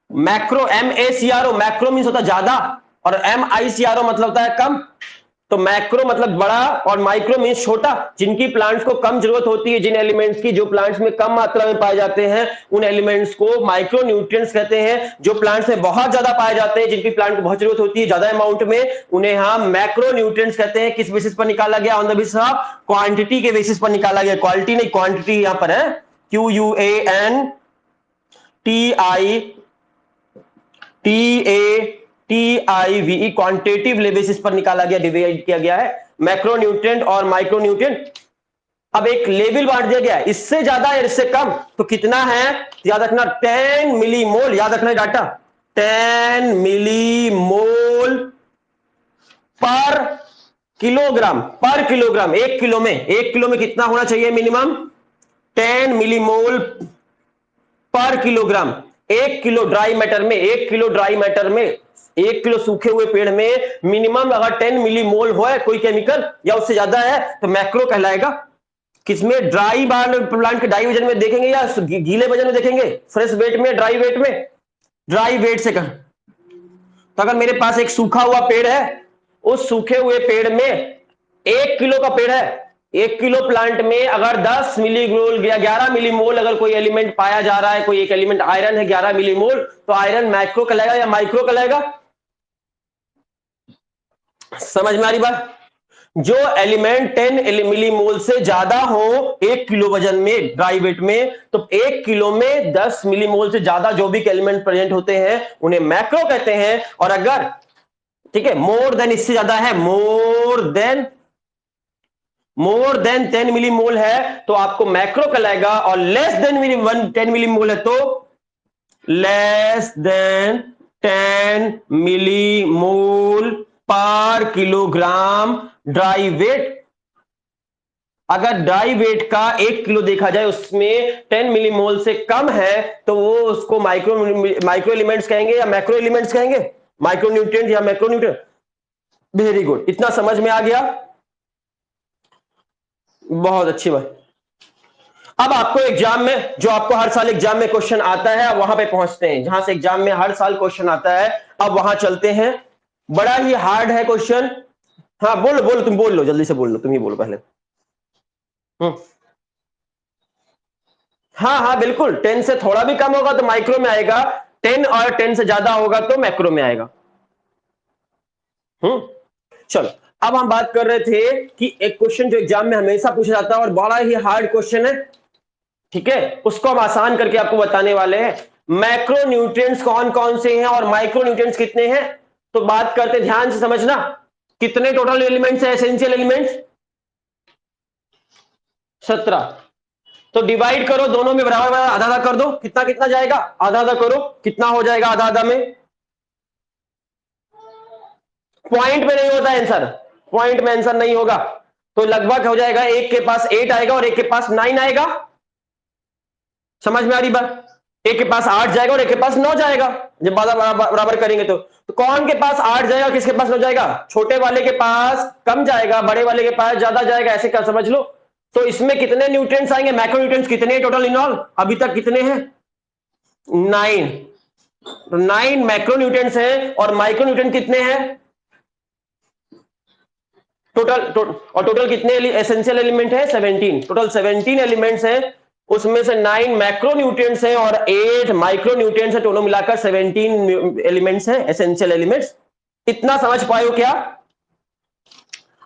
Macro MACRO, macro means होता है ज्यादा, और MICRO मतलब होता है कम। तो मैक्रो मतलब बड़ा और माइक्रो मीन्स छोटा। जिनकी प्लांट्स को कम जरूरत होती है, जिन एलिमेंट्स की, जो प्लांट्स में कम मात्रा में पाए जाते हैं, उन एलिमेंट्स को माइक्रो न्यूट्रिएंट्स कहते हैं। जो प्लांट्स में बहुत ज्यादा पाए जाते हैं, जिनकी प्लांट को बहुत जरूरत होती है ज्यादा अमाउंट में, उन्हें हम मैक्रो न्यूट्रिएंट्स कहते हैं। किस बेसिस पर निकाला गया? On the basis of quantity के बेसिस पर निकाला गया। क्वालिटी नहीं, क्वांटिटी यहां पर है, QUANTITIVE, क्वांटिटिव बेसिस पर निकाला गया, डिवाइड किया गया है मैक्रो न्यूट्रिएंट और माइक्रो न्यूट्रिएंट। अब एक लेवल बांट दिया गया है, इससे ज्यादा या इससे कम, तो कितना है याद रखना? 10 मिलीमोल। याद रखना डाटा, 10 मिलीमोल पर किलोग्राम। पर किलोग्राम, 1 किलो में, 1 किलो में कितना होना चाहिए मिनिमम? 10 मिलीमोल पर किलोग्राम। 1 किलो ड्राई मैटर में, 1 किलो ड्राई मैटर में, 1 किलो सूखे हुए पेड़ में मिनिमम अगर 10 मिलीमोल हो कोई केमिकल या उससे ज्यादा है तो मैक्रो कहलाएगा। किसमें? ड्राई प्लांट के ड्राई वजन में देखेंगे या गीले वजन में देखेंगे? फ्रेश वेट में, ड्राई वेट में? ड्राई वेट से कर। तो अगर मेरे पास एक सूखा हुआ पेड़ है, उस सूखे हुए पेड़ में 1 किलो का पेड़ है, 1 किलो प्लांट में अगर 10 मिलीमोल या 11 मिलीमोल अगर कोई एलिमेंट पाया जा रहा है, कोई एक एलिमेंट आयरन है 11 मिलीमोल, तो आयरन मैक्रो कहलाएगा या माइक्रो कहलाएगा? समझ में आ रही बात? जो एलिमेंट 10 मिलीमोल से ज्यादा हो 1 किलो वजन में, ड्राई वेट में, तो 1 किलो में 10 मिलीमोल से ज्यादा जो भी एलिमेंट प्रेजेंट होते हैं उन्हें मैक्रो कहते हैं। और अगर, ठीक है, मोर देन, इससे ज्यादा है, मोर देन 10 मिलीमोल है तो आपको मैक्रो कहलाएगा। और लेस देन 10 मिलीमोल है तो लेस देन 10 मिलीमोल पर किलोग्राम ड्राई वेट। अगर ड्राई वेट का 1 किलो देखा जाए उसमें 10 मिलीमोल से कम है तो वो उसको माइक्रो एलिमेंट्स कहेंगे या मैक्रो एलिमेंट्स कहेंगे? माइक्रो न्यूट्रिएंट या मैक्रो न्यूट्रिएंट? वेरी गुड, इतना समझ में आ गया, बहुत अच्छी बात। अब आपको एग्जाम में, जो आपको हर साल एग्जाम में क्वेश्चन आता है, अब वहां पे पहुंचते हैं जहां से एग्जाम में हर साल क्वेश्चन आता है। अब वहां चलते हैं, बड़ा ही हार्ड है क्वेश्चन। हाँ बोलो बोलो, तुम बोल लो, जल्दी से बोल लो, तुम ही बोलो पहले। हाँ हाँ बिल्कुल, 10 से थोड़ा भी कम होगा तो माइक्रो में आएगा, 10 और 10 से ज्यादा होगा तो मैक्रो में आएगा। चलो, अब हम बात कर रहे थे कि एक क्वेश्चन जो एग्जाम में हमेशा पूछा जाता है और बड़ा ही हार्ड क्वेश्चन है, ठीक है, उसको हम आसान करके आपको बताने वाले हैं। मैक्रो न्यूट्रिएंट्स कौन कौन से हैं और माइक्रो न्यूट्रिएंट्स कितने हैं? तो बात करते, ध्यान से समझना, कितने टोटल एलिमेंट्स है एसेंशियल एलिमेंट्स? 17। तो डिवाइड करो, दोनों में बराबर बराबर आधा आधा कर दो, कितना कितना जाएगा? आधा आधा करो, कितना हो जाएगा आधा आधा में? पॉइंट में नहीं होता आंसर, पॉइंट में आंसर नहीं होगा। तो लगभग हो जाएगा, एक के पास 8 आएगा और एक के पास 9 आएगा। समझ में आ रही बात? एक के पास 8 जाएगा और एक के पास 9 जाएगा जब बराबर करेंगे तो कौन के पास 8 जाएगा, किसके पास 9 जाएगा? छोटे वाले के पास कम जाएगा, बड़े वाले के पास ज्यादा जाएगा, ऐसे क्या समझ लो। तो इसमें कितने न्यूट्रिएंट्स आएंगे, मैक्रो न्यूट्रिएंट्स कितने टोटल इन ऑल? अभी तक कितने हैं? 9। तो 9 मैक्रो न्यूट्रिएंट्स हैं और माइक्रो न्यूट्रिएंट कितने हैं और टोटल कितने एसेंशियल एलिमेंट है? 17। टोटल 17 एलिमेंट्स हैं, उसमें से 9 मैक्रो न्यूट्रिएंट्स हैं और 8 माइक्रो न्यूट्रिएंट्स हैं, दोनों मिलाकर 17 एलिमेंट्स हैं, एसेंशियल एलिमेंट्स। इतना समझ पाए हो क्या?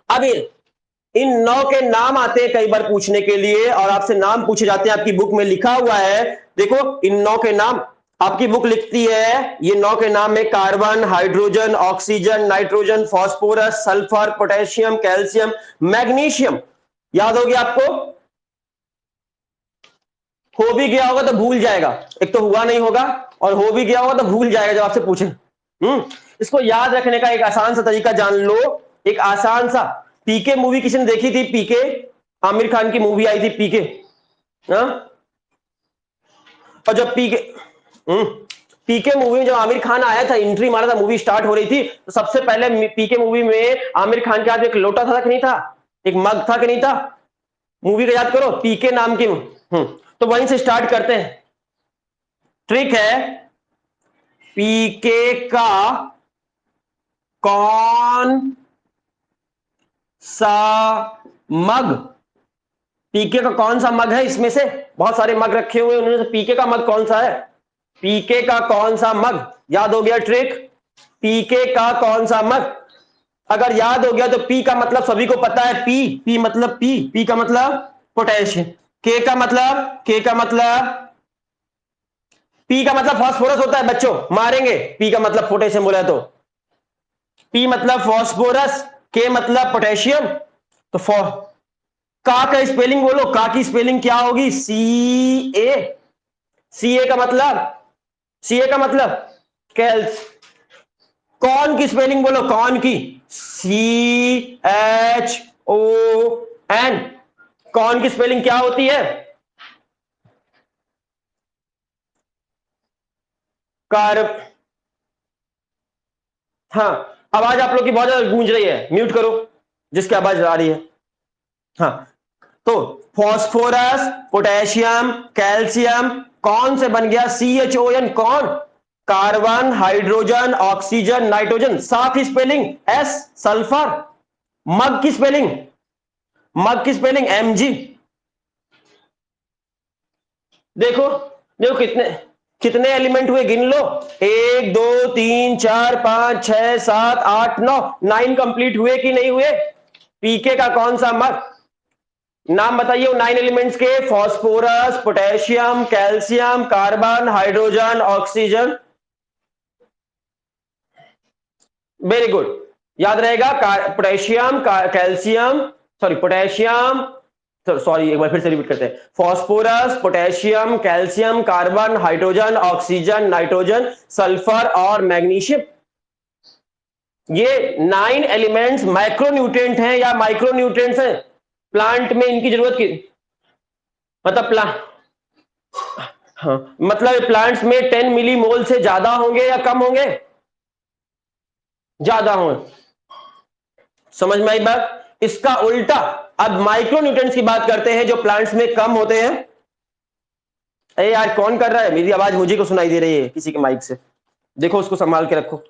अब इन 9 के नाम आते हैं कई बार पूछने के लिए और आपसे नाम पूछे जाते हैं, आपकी बुक में लिखा हुआ है। देखो इन 9 के नाम आपकी बुक लिखती है, ये 9 के नाम में carbon, hydrogen, oxygen, nitrogen, phosphorus, sulphur, potassium, calcium, magnesium. याद हो गया आपको? हो भी गया होगा तो भूल जाएगा, एक तो हुआ नहीं होगा और हो भी गया होगा तो भूल जाएगा जब आपसे पूछे। इसको याद रखने का एक आसान सा तरीका जान लो, एक आसान सा। पीके मूवी किसी ने देखी थी? पीके, आमिर खान की मूवी आई थी पीके। और जब पीके मूवी में जब आमिर खान आया था, एंट्री मारा था, मूवी स्टार्ट हो रही थी, तो सबसे पहले पीके मूवी में आमिर खान के हाथ में एक लोटा था कि नहीं था, एक मग था कि नहीं था? मूवी का याद करो, पीके नाम की। तो वहीं से स्टार्ट करते हैं। ट्रिक है, पीके का कौन सा मग, पीके का कौन सा मग है? इसमें से बहुत सारे मग रखे हुए हैं, उन्होंने से पीके का मग कौन सा है? पीके का कौन सा मग? याद हो गया ट्रिक? पीके का कौन सा मग अगर याद हो गया तो पी का मतलब सभी को पता है, पी मतलब पी का मतलब पोटेशियम, के का मतलब पी का मतलब फास्फोरस होता है बच्चों, मारेंगे। पी का मतलब पोटेशियम बोला तो पी मतलब फास्फोरस, के मतलब पोटेशियम। तो का स्पेलिंग बोलो, का की स्पेलिंग क्या होगी? सी ए। सी ए का मतलब कैल्स। कौन की स्पेलिंग बोलो, कौन की? CHON। कौन की स्पेलिंग क्या होती है? कार्ब। हाँ, आवाज आप लोग की बहुत ज्यादा गूंज रही है, म्यूट करो जिसकी आवाज आ रही है। हाँ, तो फास्फोरस, पोटेशियम, कैल्शियम कौन से बन गया? CHON। कौन? Carbon, hydrogen, oxygen, nitrogen. साफ स्पेलिंग एस, सल्फर। मग की स्पेलिंग MG। देखो देखो कितने कितने एलिमेंट हुए, गिन लो। 1 2 3 4 5 6 7 8 9, 9 कंप्लीट हुए कि नहीं हुए? पीके का कौन सा मग? नाम बताइए 9 एलिमेंट्स के। Phosphorus, potassium, calcium, carbon, hydrogen, oxygen. Very good, याद रहेगा। पोटेशियम, कैल्शियम, पोटेशियम, सॉरी एक बार फिर से रिपीट करते हैं। Phosphorus, potassium, calcium, carbon, hydrogen, oxygen, nitrogen, sulphur और मैग्नीशियम। ये 9 एलिमेंट्स माइक्रो न्यूट्रिएंट हैं या माइक्रो न्यूट्रिएंट्स हैं? प्लांट में इनकी जरूरत की मतलब हाँ, मतलब प्लांट्स में 10 मिली मोल से ज्यादा होंगे या कम होंगे? ज्यादा होंगे। समझ में आई बात? इसका उल्टा अब माइक्रो न्यूट्रिएंट्स की बात करते हैं जो प्लांट्स में कम होते हैं। अरे यार कौन कर रहा है? मेरी आवाज मुझे को सुनाई दे रही है किसी के माइक से, देखो उसको संभाल के रखो।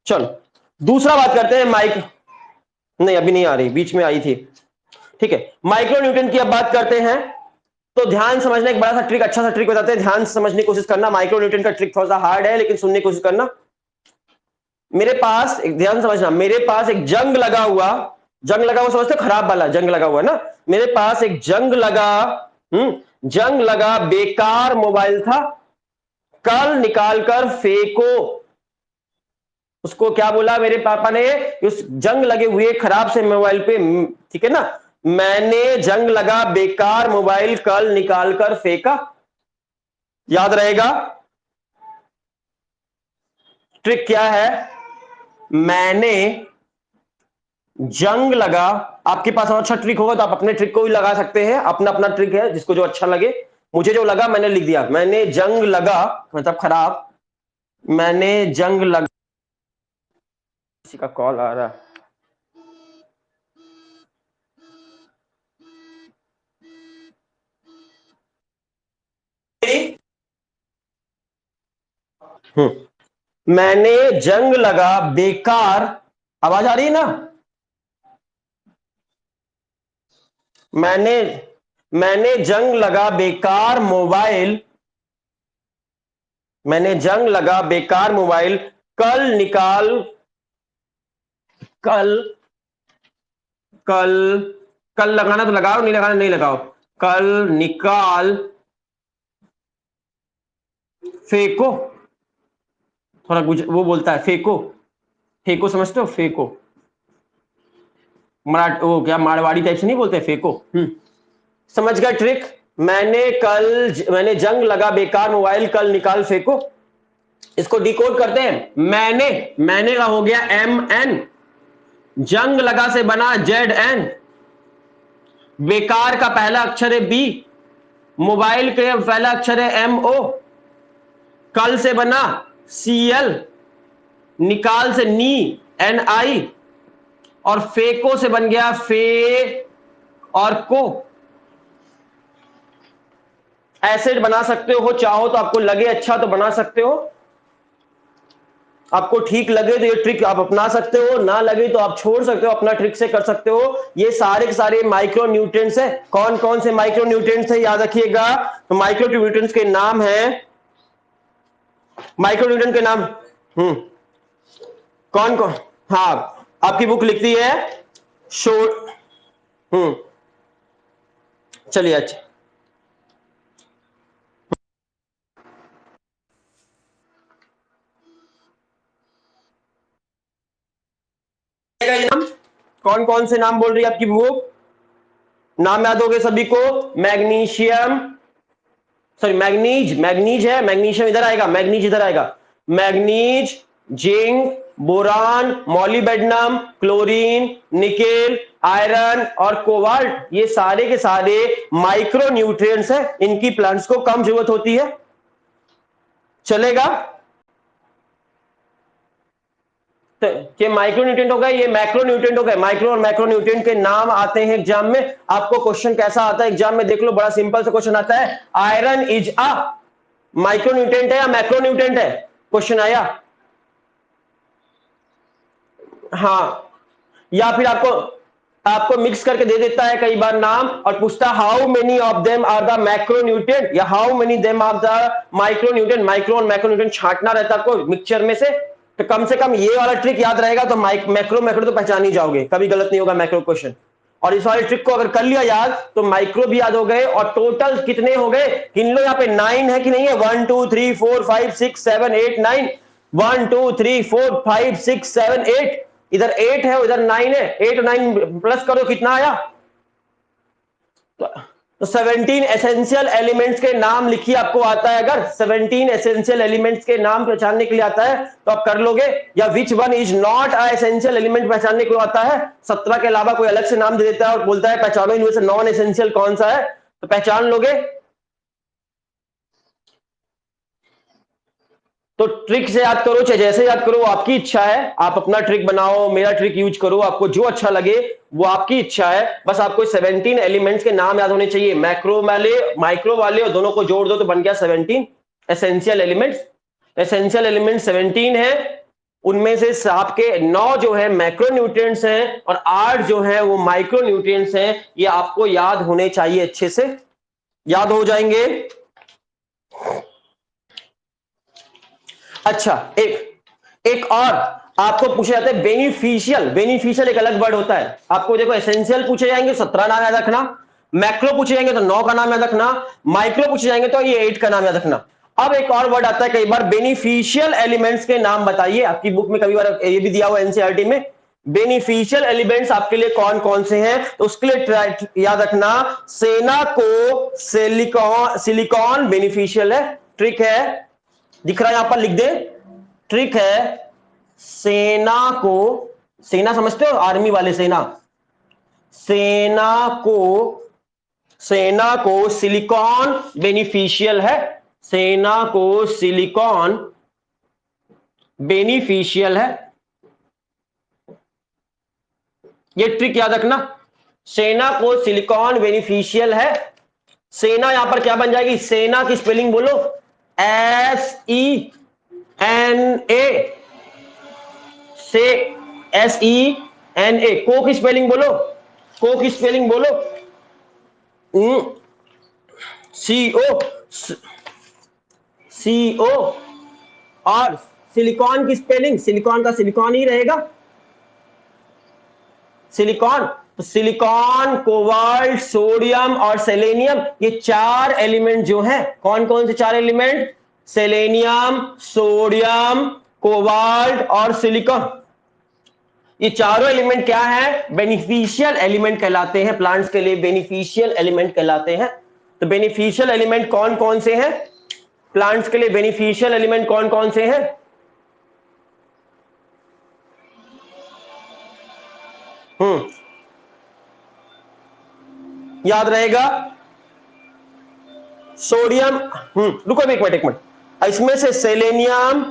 चलो दूसरा बात करते हैं माइक, नहीं अभी नहीं आ रही, बीच में आई थी। ठीक है, माइक्रो न्यूट्रिएंट की अब बात करते हैं। तो ध्यान समझना, एक बड़ा सा ट्रिक, अच्छा सा ट्रिक बताते हैं, ध्यान से समझने की कोशिश करना। माइक्रो न्यूट्रिएंट का ट्रिक थोड़ा सा हार्ड है लेकिन सुनने की कोशिश करना। मेरे पास एक, ध्यान से समझना, मेरे पास एक जंग लगा हुआ समझते हो? खराब वाला जंग लगा हुआ ना। मेरे पास एक जंग लगा बेकार मोबाइल था, कल निकाल कर फेंको। उसको क्या बोला मेरे पापा ने? उस जंग लगे हुए खराब से मोबाइल पे, ठीक है ना, मैंने जंग लगा बेकार मोबाइल कल निकाल कर फेंका। याद रहेगा ट्रिक क्या है? मैंने जंग लगा, आपके पास और अच्छा ट्रिक होगा तो आप अपने ट्रिक को भी लगा सकते हैं, अपना अपना ट्रिक है जिसको जो अच्छा लगे। मुझे जो लगा मैंने लिख दिया, मैंने जंग लगा मतलब खराब, मैंने जंग लगा। किसी का कॉल आ रहा है। मैंने जंग लगा बेकार, आवाज आ रही है ना? मैंने मैंने जंग लगा बेकार मोबाइल, मैंने जंग लगा बेकार मोबाइल, कल निकाल, कल कल कल लगाना तो लगाओ, नहीं लगाना नहीं लगाओ, कल निकाल फेंको। थोड़ा वो बोलता है फेंको, फेंको समझते हो? फेंको वो क्या मारवाड़ी टाइप से नहीं बोलते फेंको? समझ गया ट्रिक? मैंने जंग लगा बेकार मोबाइल, कल निकाल फेंको। इसको डिकोड करते हैं। मैंने का हो गया MN, जंग लगा से बना ZN, बेकार का पहला अक्षर है B, मोबाइल का पहला अक्षर है MO, कल से बना CL, निकाल से NI, और फेको से बन गया फे और को। एसिड बना सकते हो चाहो तो, आपको लगे अच्छा तो बना सकते हो, आपको ठीक लगे तो ये ट्रिक आप अपना सकते हो, ना लगे तो आप छोड़ सकते हो, अपना ट्रिक से कर सकते हो। ये सारे के सारे माइक्रो न्यूट्रिएंट्स है। कौन कौन से माइक्रो न्यूट्रिएंट्स है याद रखिएगा। तो माइक्रो न्यूट्रिएंट्स के नाम है, माइक्रो न्यूट्रिएंट के नाम कौन कौन? हाँ, आपकी बुक लिखती है शो। चलिए अच्छा, नाम कौन कौन से नाम बोल रही है आपकी बुक? नाम याद हो गए सभी को? मैग्नीशियम, सॉरी मैग्नीज, मैग्नीज है, मैग्नीशियम इधर आएगा, मैग्नीज इधर आएगा, manganese, zinc, boron, molybdenum, chlorine, nickel, iron और कोबाल्ट, ये सारे के सारे माइक्रो न्यूट्रिएंट्स है। इनकी प्लांट्स को कम जरूरत होती है, चलेगा? कि माइक्रो न्यूट्रिएंट हो गए, ये मैक्रो न्यूट्रिएंट हो गए। माइक्रो और मैक्रो न्यूट्रिएंट के नाम आते हैं एग्जाम में। आपको क्वेश्चन कैसा आता है एग्जाम में देख लो, बड़ा सिंपल सा क्वेश्चन आता है, iron is a micro nutrient है या मैक्रो न्यूट्रिएंट है? क्वेश्चन आया। हाँ, या फिर आपको आपको मिक्स करके दे देता है कई बार नाम और पूछता है how many of them are the macronutrient या how many them are the micronutrient. Micro और मैक्रो न्यूट्रिएंट छांटना रहता है आपको मिक्सचर में से, तो कम से कम ये वाला ट्रिक याद रहेगा तो मैक्रो मैक्रो तो पहचान ही जाओगे, कभी गलत नहीं होगा मैक्रो क्वेश्चन। और इस वाले ट्रिक को अगर कर लिया याद तो माइक्रो भी याद हो गए। और टोटल कितने हो गए गिन लो, यहाँ पे 9 है कि नहीं है? 1 2 3 4 5 6 7 8 9, 1 2 3 4 5 6 7 8, इधर 8 है उधर 9 है, 8 और 9 प्लस करो कितना आया? तो 17 एसेंशियल एलिमेंट्स के नाम लिखिए, आपको आता है अगर 17 एसेंशियल एलिमेंट्स के नाम पहचानने के लिए आता है तो आप कर लोगे। या which one is not a essential element पहचानने के लिए आता है, 17 के अलावा कोई अलग से नाम दे देता है और बोलता है पहचानो इनमें से नॉन एसेंशियल कौन सा है, तो पहचान लोगे। तो ट्रिक से याद करो चाहे जैसे याद करो, आपकी इच्छा है, आप अपना ट्रिक बनाओ, मेरा ट्रिक यूज करो, आपको जो अच्छा लगे वो आपकी इच्छा है। बस आपको 17 एलिमेंट्स के नाम याद होने चाहिए, मैक्रो वाले माइक्रो वाले, और दोनों को जोड़ दो तो बन गया 17 एसेंशियल एलिमेंट्स। एसेंशियल एलिमेंट 17 है, उनमें से आपके 9 जो है मैक्रो न्यूट्रिएंट्स हैं और 8 जो है वो माइक्रो न्यूट्रिएंट्स हैं। ये आपको याद होने चाहिए, अच्छे से याद हो जाएंगे। अच्छा, एक एक और आपको पूछे जाते हैं बेनिफिशियल। बेनिफिशियल एक अलग वर्ड होता है। आपको देखो एसेंशियल पूछे जाएंगे 17 नाम याद रखना, मैक्रो पूछे जाएंगे तो 9 का नाम याद रखना, माइक्रो पूछे जाएंगे तो ये 8 का नाम याद रखना। अब एक और वर्ड आता है कई बार, बेनिफिशियल एलिमेंट्स के नाम बताइए। आपकी बुक में कभी बार ये भी दिया हुआ एनसीईआरटी में, बेनिफिशियल एलिमेंट्स आपके लिए कौन कौन से हैं, तो उसके लिए याद रखना सेना को सिलिकॉन, सिलिकॉन बेनिफिशियल है। ट्रिक है, दिख रहा है यहां पर, लिख दे। ट्रिक है, सेना को, सेना समझते हो आर्मी वाले सेना, सेना को सेना को सिलिकॉन बेनिफिशियल है, सेना को सिलिकॉन बेनिफिशियल है। ये ट्रिक याद रखना, सेना को सिलिकॉन बेनिफिशियल है। सेना यहां पर क्या बन जाएगी, सेना की स्पेलिंग बोलो, SENA, से SENA। को की स्पेलिंग बोलो, को की स्पेलिंग बोलो, CO, CO। और सिलिकॉन की स्पेलिंग, सिलिकॉन का सिलिकॉन ही रहेगा, सिलिकॉन। तो सिलिकॉन, कोबाल्ट, सोडियम और सेलेनियम, ये चार एलिमेंट जो हैं, कौन कौन से चार एलिमेंट, सेलेनियम, सोडियम, कोबाल्ट और सिलिकॉन, ये चारों एलिमेंट क्या है, बेनिफिशियल एलिमेंट कहलाते हैं, प्लांट्स के लिए बेनिफिशियल एलिमेंट कहलाते हैं। तो बेनिफिशियल एलिमेंट कौन कौन से हैं, प्लांट्स के लिए बेनिफिशियल एलिमेंट कौन कौन से हैं? याद रहेगा, सोडियम, रुको एक मिनट एक मिनट, इसमें से सेलेनियम,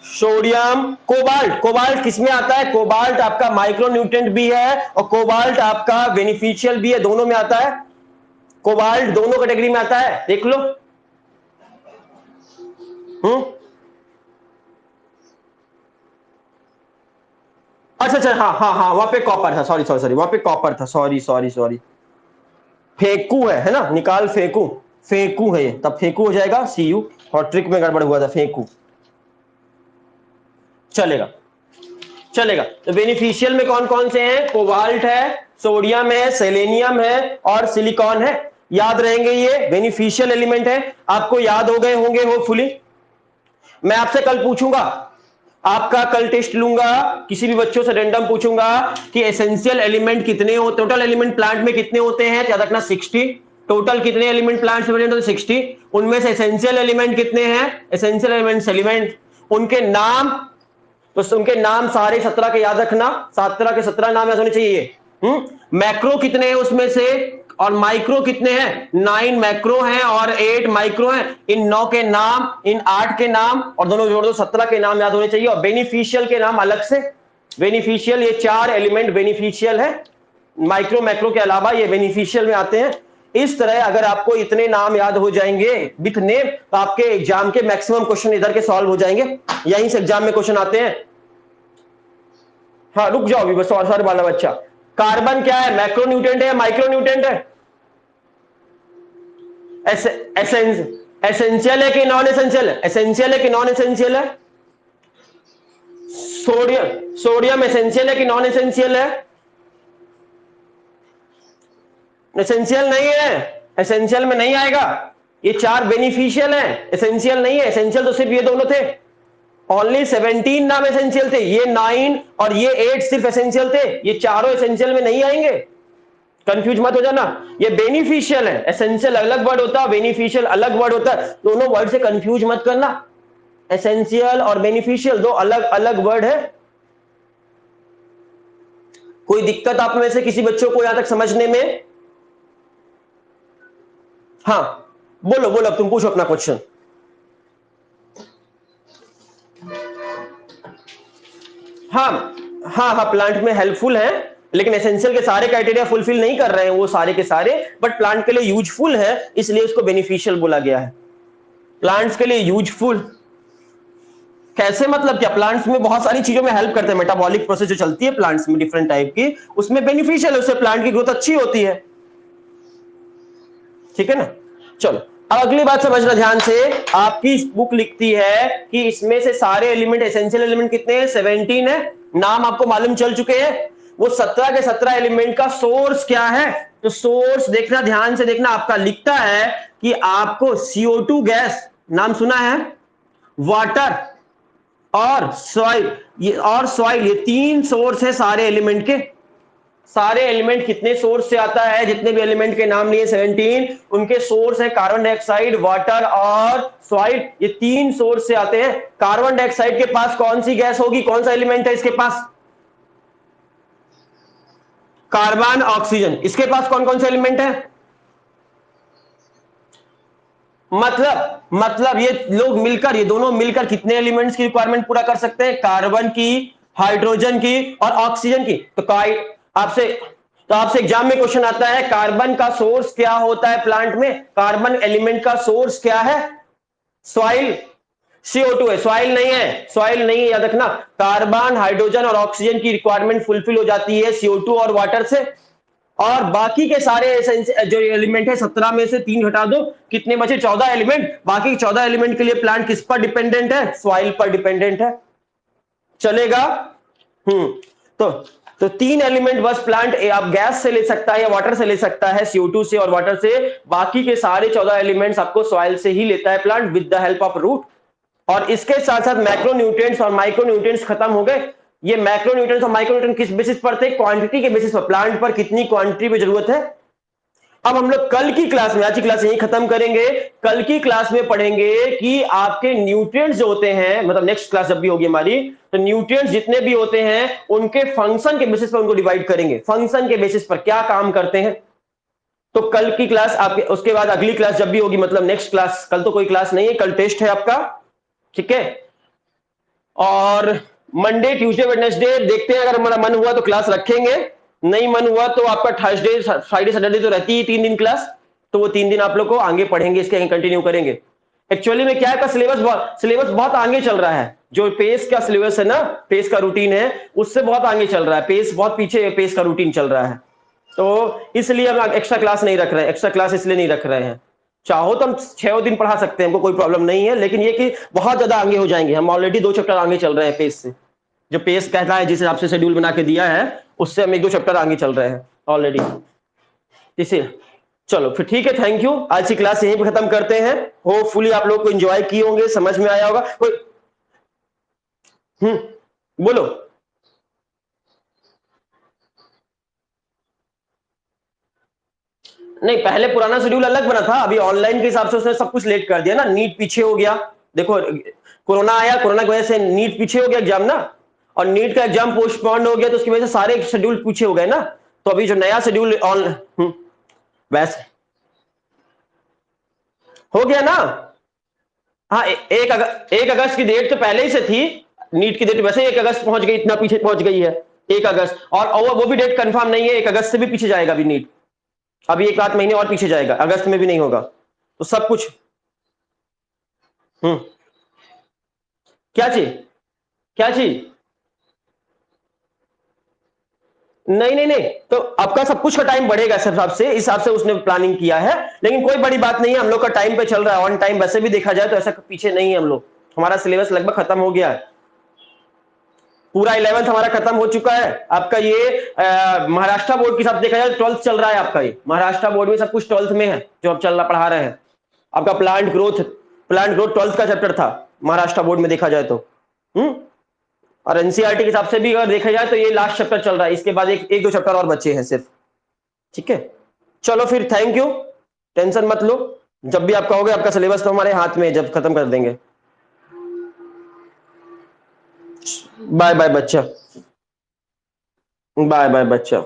सोडियम, कोबाल्ट, कोबाल्ट किसमें आता है, कोबाल्ट आपका माइक्रो न्यूट्रेंट भी है और कोबाल्ट आपका बेनिफिशियल भी है, दोनों में आता है, कोबाल्ट दोनों कैटेगरी में आता है, देख लो। अच्छा अच्छा, हाँ हाँ हाँ, वहां पे कॉपर था, सॉरी सॉरी सॉरी, वहां पे कॉपर था, सॉरी सॉरी सॉरी, फेंकू है ना, निकाल फेंकू, फेंकू है ये, तब फेंकू हो जाएगा, CU, और ट्रिक में गड़बड़ हुआ था, फेंकू चलेगा, चलेगा। तो बेनिफिशियल में कौन कौन से हैं, कोबाल्ट है, सोडियम है, सेलेनियम है और सिलिकॉन है, याद रहेंगे, ये बेनिफिशियल एलिमेंट है, आपको याद हो गए होंगे होपफुली। मैं आपसे कल पूछूंगा, आपका कल टेस्ट लूंगा, किसी भी बच्चों से रैंडम पूछूंगा कि एसेंशियल एलिमेंट कितने हो, टोटल एलिमेंट प्लांट में कितने होते हैं, याद रखना 60, टोटल कितने एलिमेंट प्लांट में होते हैं, 60, उनमें से एसेंशियल एलिमेंट कितने हैं, एसेंशियल एलिमेंट उनके नाम, तो उनके नाम सारे 17 के याद रखना, 17 के 17 नाम याद होने चाहिए। मैक्रो कितने हैं उसमें से, और माइक्रो कितने हैं, 9 मैक्रो हैं और 8 माइक्रो हैं, इन 9 के नाम, इन 8 के नाम और दोनों जोड़ दो, 17 के नाम याद होने चाहिए, और बेनिफिशियल के नाम अलग से, बेनिफिशियल, ये चार एलिमेंट बेनिफिशियल है, माइक्रो मैक्रो के अलावा ये बेनिफिशियल में आते हैं। इस तरह अगर आपको इतने नाम याद हो जाएंगे विथ नेम, तो आपके एग्जाम के मैक्सिमम क्वेश्चन इधर के सॉल्व हो जाएंगे, यहीं से एग्जाम में क्वेश्चन आते हैं। हाँ रुक जाओ अभी बस, और सारे वाला बच्चा, कार्बन क्या है, मैक्रो न्यूट्रेंट है या माइक्रो न्यूट्रेंट है, एसेंशियल है कि नॉन एसेंशियल है, एसेंशियल है कि नॉन एसेंशियल है, सोडियम, सोडियम एसेंशियल है कि नॉन एसेंशियल है, एसेंशियल नहीं है, एसेंशियल में नहीं आएगा, ये चार बेनिफिशियल है, एसेंशियल नहीं है, एसेंशियल तो सिर्फ ये दोनों थे, ओनली 17 नाम एसेंशियल थे, ये 9 और ये 8 सिर्फ एसेंशियल थे, ये चारों एसेंशियल में नहीं आएंगे, कंफ्यूज मत हो जाना, ये बेनिफिशियल है, एसेंशियल अलग वर्ड होता है, बेनिफिशियल अलग वर्ड होता है, दोनों वर्ड से कंफ्यूज मत करना, एसेंशियल और बेनिफिशियल दो अलग अलग वर्ड है। कोई दिक्कत आप में से किसी बच्चों को यहां तक समझने में? हाँ बोलो बोलो, तुम पूछो अपना क्वेश्चन। हाँ हाँ हाँ, प्लांट में हेल्पफुल है, लेकिन एसेंशियल के सारे क्राइटेरिया फुलफिल नहीं कर रहे हैं वो सारे के सारे, बट प्लांट के लिए यूजफुल है, इसलिए उसको बेनिफिशियल बोला गया है, प्लांट्स के लिए यूजफुल। कैसे मतलब क्या, प्लांट्स में बहुत सारी चीजों में हेल्प करते हैं, मेटाबॉलिक प्रोसेस जो चलती है प्लांट्स में डिफरेंट टाइप की, उसमें बेनिफिशियल है, उससे प्लांट की ग्रोथ अच्छी होती है, ठीक है ना। चलो अब अगली बात समझना ध्यान से, आपकी बुक लिखती है कि इसमें से सारे एलिमेंट, एसेंशियल एलिमेंट कितने हैं, 17 है, नाम आपको मालूम चल चुके हैं, वो 17 के 17 एलिमेंट का सोर्स क्या है, तो सोर्स देखना, ध्यान से देखना, आपका लिखता है कि आपको CO2 गैस, नाम सुना है, वाटर और सॉइल, ये तीन सोर्स है सारे एलिमेंट के, सारे एलिमेंट कितने सोर्स से आता है, जितने भी एलिमेंट के नाम लिए 17, उनके सोर्स है कार्बन डाइऑक्साइड, वाटर और सॉइल, ये तीन सोर्स से आते हैं। कार्बन डाइऑक्साइड के पास कौन सी गैस होगी, कौन सा एलिमेंट है इसके पास, कार्बन ऑक्सीजन, इसके पास कौन कौन से एलिमेंट है, मतलब ये लोग मिलकर, ये दोनों मिलकर कितने एलिमेंट्स की रिक्वायरमेंट पूरा कर सकते हैं? कार्बन की, हाइड्रोजन की और ऑक्सीजन की। तो आपसे आपसे एग्जाम में क्वेश्चन आता है, कार्बन का सोर्स क्या होता है प्लांट में? कार्बन एलिमेंट का सोर्स क्या है? सॉइल, CO2 है, सॉइल नहीं है, सॉइल नहीं है, याद रखना। कार्बन, हाइड्रोजन और ऑक्सीजन की रिक्वायरमेंट फुलफिल हो जाती है CO2 और वाटर से। और बाकी के सारे जो एलिमेंट है, 17 में से 3 घटा दो, कितने बचे? 14 एलिमेंट। बाकी 14 एलिमेंट के लिए प्लांट किस पर डिपेंडेंट है? सॉइल पर डिपेंडेंट है। चलेगा? हम्म तो 3 एलिमेंट बस प्लांट आप गैस से ले सकता है या वाटर से ले सकता है, CO2 से और वाटर से। बाकी के सारे 14 एलिमेंट्स आपको सॉइल से ही लेता है plant with the help of root. और इसके साथ साथ मैक्रो न्यूट्रिएंट्स और माइक्रो न्यूट्रिएंट्स खत्म हो गए। ये मैक्रो न्यूट्रिएंट्स और माइक्रो न्यूट्रिएंट्स किस बेसिस पर थे? क्वांटिटी के बेसिस पर, प्लांट पर कितनी क्वांटिटी में जरूरत है। अब हम लोग कल की क्लास में, आज की क्लास यही खत्म करेंगे। कल की क्लास में पढ़ेंगे कि आपके न्यूट्रिएंट्स जो होते हैं, मतलब नेक्स्ट क्लास जब भी होगी हमारी, तो न्यूट्रिएंट्स जितने भी होते हैं उनके फंक्शन के बेसिस पर उनको डिवाइड करेंगे। फंक्शन के बेसिस पर क्या काम करते हैं। तो कल की क्लास आपके, उसके बाद अगली क्लास जब भी होगी, मतलब नेक्स्ट क्लास, कल तो कोई क्लास नहीं है, कल टेस्ट है आपका, ठीक है। और मंडे, ट्यूसडे, वेडनेसडे देखते हैं, अगर हमारा मन हुआ तो क्लास रखेंगे, नहीं मन हुआ तो आपका थर्सडे, फ्राइडे, सैटरडे तो रहती ही 3 दिन क्लास। तो वो 3 दिन आप लोग को आगे पढ़ेंगे, इसके आगे कंटिन्यू करेंगे। एक्चुअली में क्या है, का सिलेबस बहुत आगे चल रहा है। जो पेस का सिलेबस है ना, पेस का रूटीन है, उससे बहुत आगे चल रहा है। पेस बहुत पीछे है, पेस का रूटीन चल रहा है। तो इसलिए हम एक्स्ट्रा क्लास नहीं रख रहे हैं। एक्स्ट्रा क्लास इसलिए नहीं रख रहे हैं, चाहो तो हम 6 दिन पढ़ा सकते हैं, हमको कोई प्रॉब्लम नहीं है, लेकिन ये कि बहुत ज्यादा आगे हो जाएंगे। हम ऑलरेडी 2 चैप्टर आगे चल रहे हैं पेस से। जो पेस कहता है, जिस हिसाब से शेड्यूल बना के दिया है, उससे हम 1-2 चैप्टर आगे चल रहे हैं ऑलरेडी। इसे चलो फिर ठीक है, थैंक यू। आज की क्लास यहीं पे खत्म करते हैं। होपफुली आप लोग को एंजॉय किए होंगे, समझ में आया होगा। कोई बोलो। नहीं, पहले पुराना शेड्यूल अलग बना था, अभी ऑनलाइन के हिसाब से उसने सब कुछ लेट कर दिया ना। नीट पीछे हो गया, देखो कोरोना आया, कोरोना की वजह से नीट पीछे हो गया एग्जाम ना। और नीट का एग्जाम पोस्टपोन्ड हो गया, तो उसकी वजह से सारे शेड्यूल पीछे हो गए ना। तो अभी जो नया शेड्यूल वैसे हो गया ना। हाँ, 1 अगस्त की डेट तो पहले ही से थी। नीट की डेट वैसे 1 अगस्त पहुंच गई, इतना पीछे पहुंच गई है 1 अगस्त। और वो भी डेट कंफर्म नहीं है, 1 अगस्त से भी पीछे जाएगा अभी नीट। अभी 1 आध महीने और पीछे जाएगा, अगस्त में भी नहीं होगा। तो सब कुछ। हम्म क्या चीज? क्या चीज? नहीं नहीं नहीं, तो आपका सब कुछ का टाइम बढ़ेगा, इस हिसाब से उसने प्लानिंग किया है। लेकिन कोई बड़ी बात नहीं है, हम लोग का टाइम पे चल रहा है, ऑन टाइम। वैसे भी देखा जाए तो ऐसा पीछे नहीं है हम लोग। हमारा सिलेबस लगभग खत्म हो गया है। पूरा 11th हमारा खत्म हो चुका है। आपका ये महाराष्ट्र बोर्ड के साथ देखा जाए, 12th चल रहा है आपका। ये महाराष्ट्र बोर्ड में सब कुछ 12th में है, जो अब चल रहा, पढ़ा रहे हैं। आपका प्लांट ग्रोथ 12th का चैप्टर था महाराष्ट्र बोर्ड में, देखा जाए तो। हम्म और एनसीईआरटी के हिसाब से भी अगर देखा जाए तो ये लास्ट चैप्टर चल रहा है। इसके बाद एक 2 चैप्टर और बचे हैं सिर्फ, ठीक है। चलो फिर, थैंक यू, टेंशन मत लो। जब भी आप कहोगे, आपका सिलेबस तो हमारे हाथ में है, जब खत्म कर देंगे। बाय बाय बच्चा, बाय बाय बच्चा।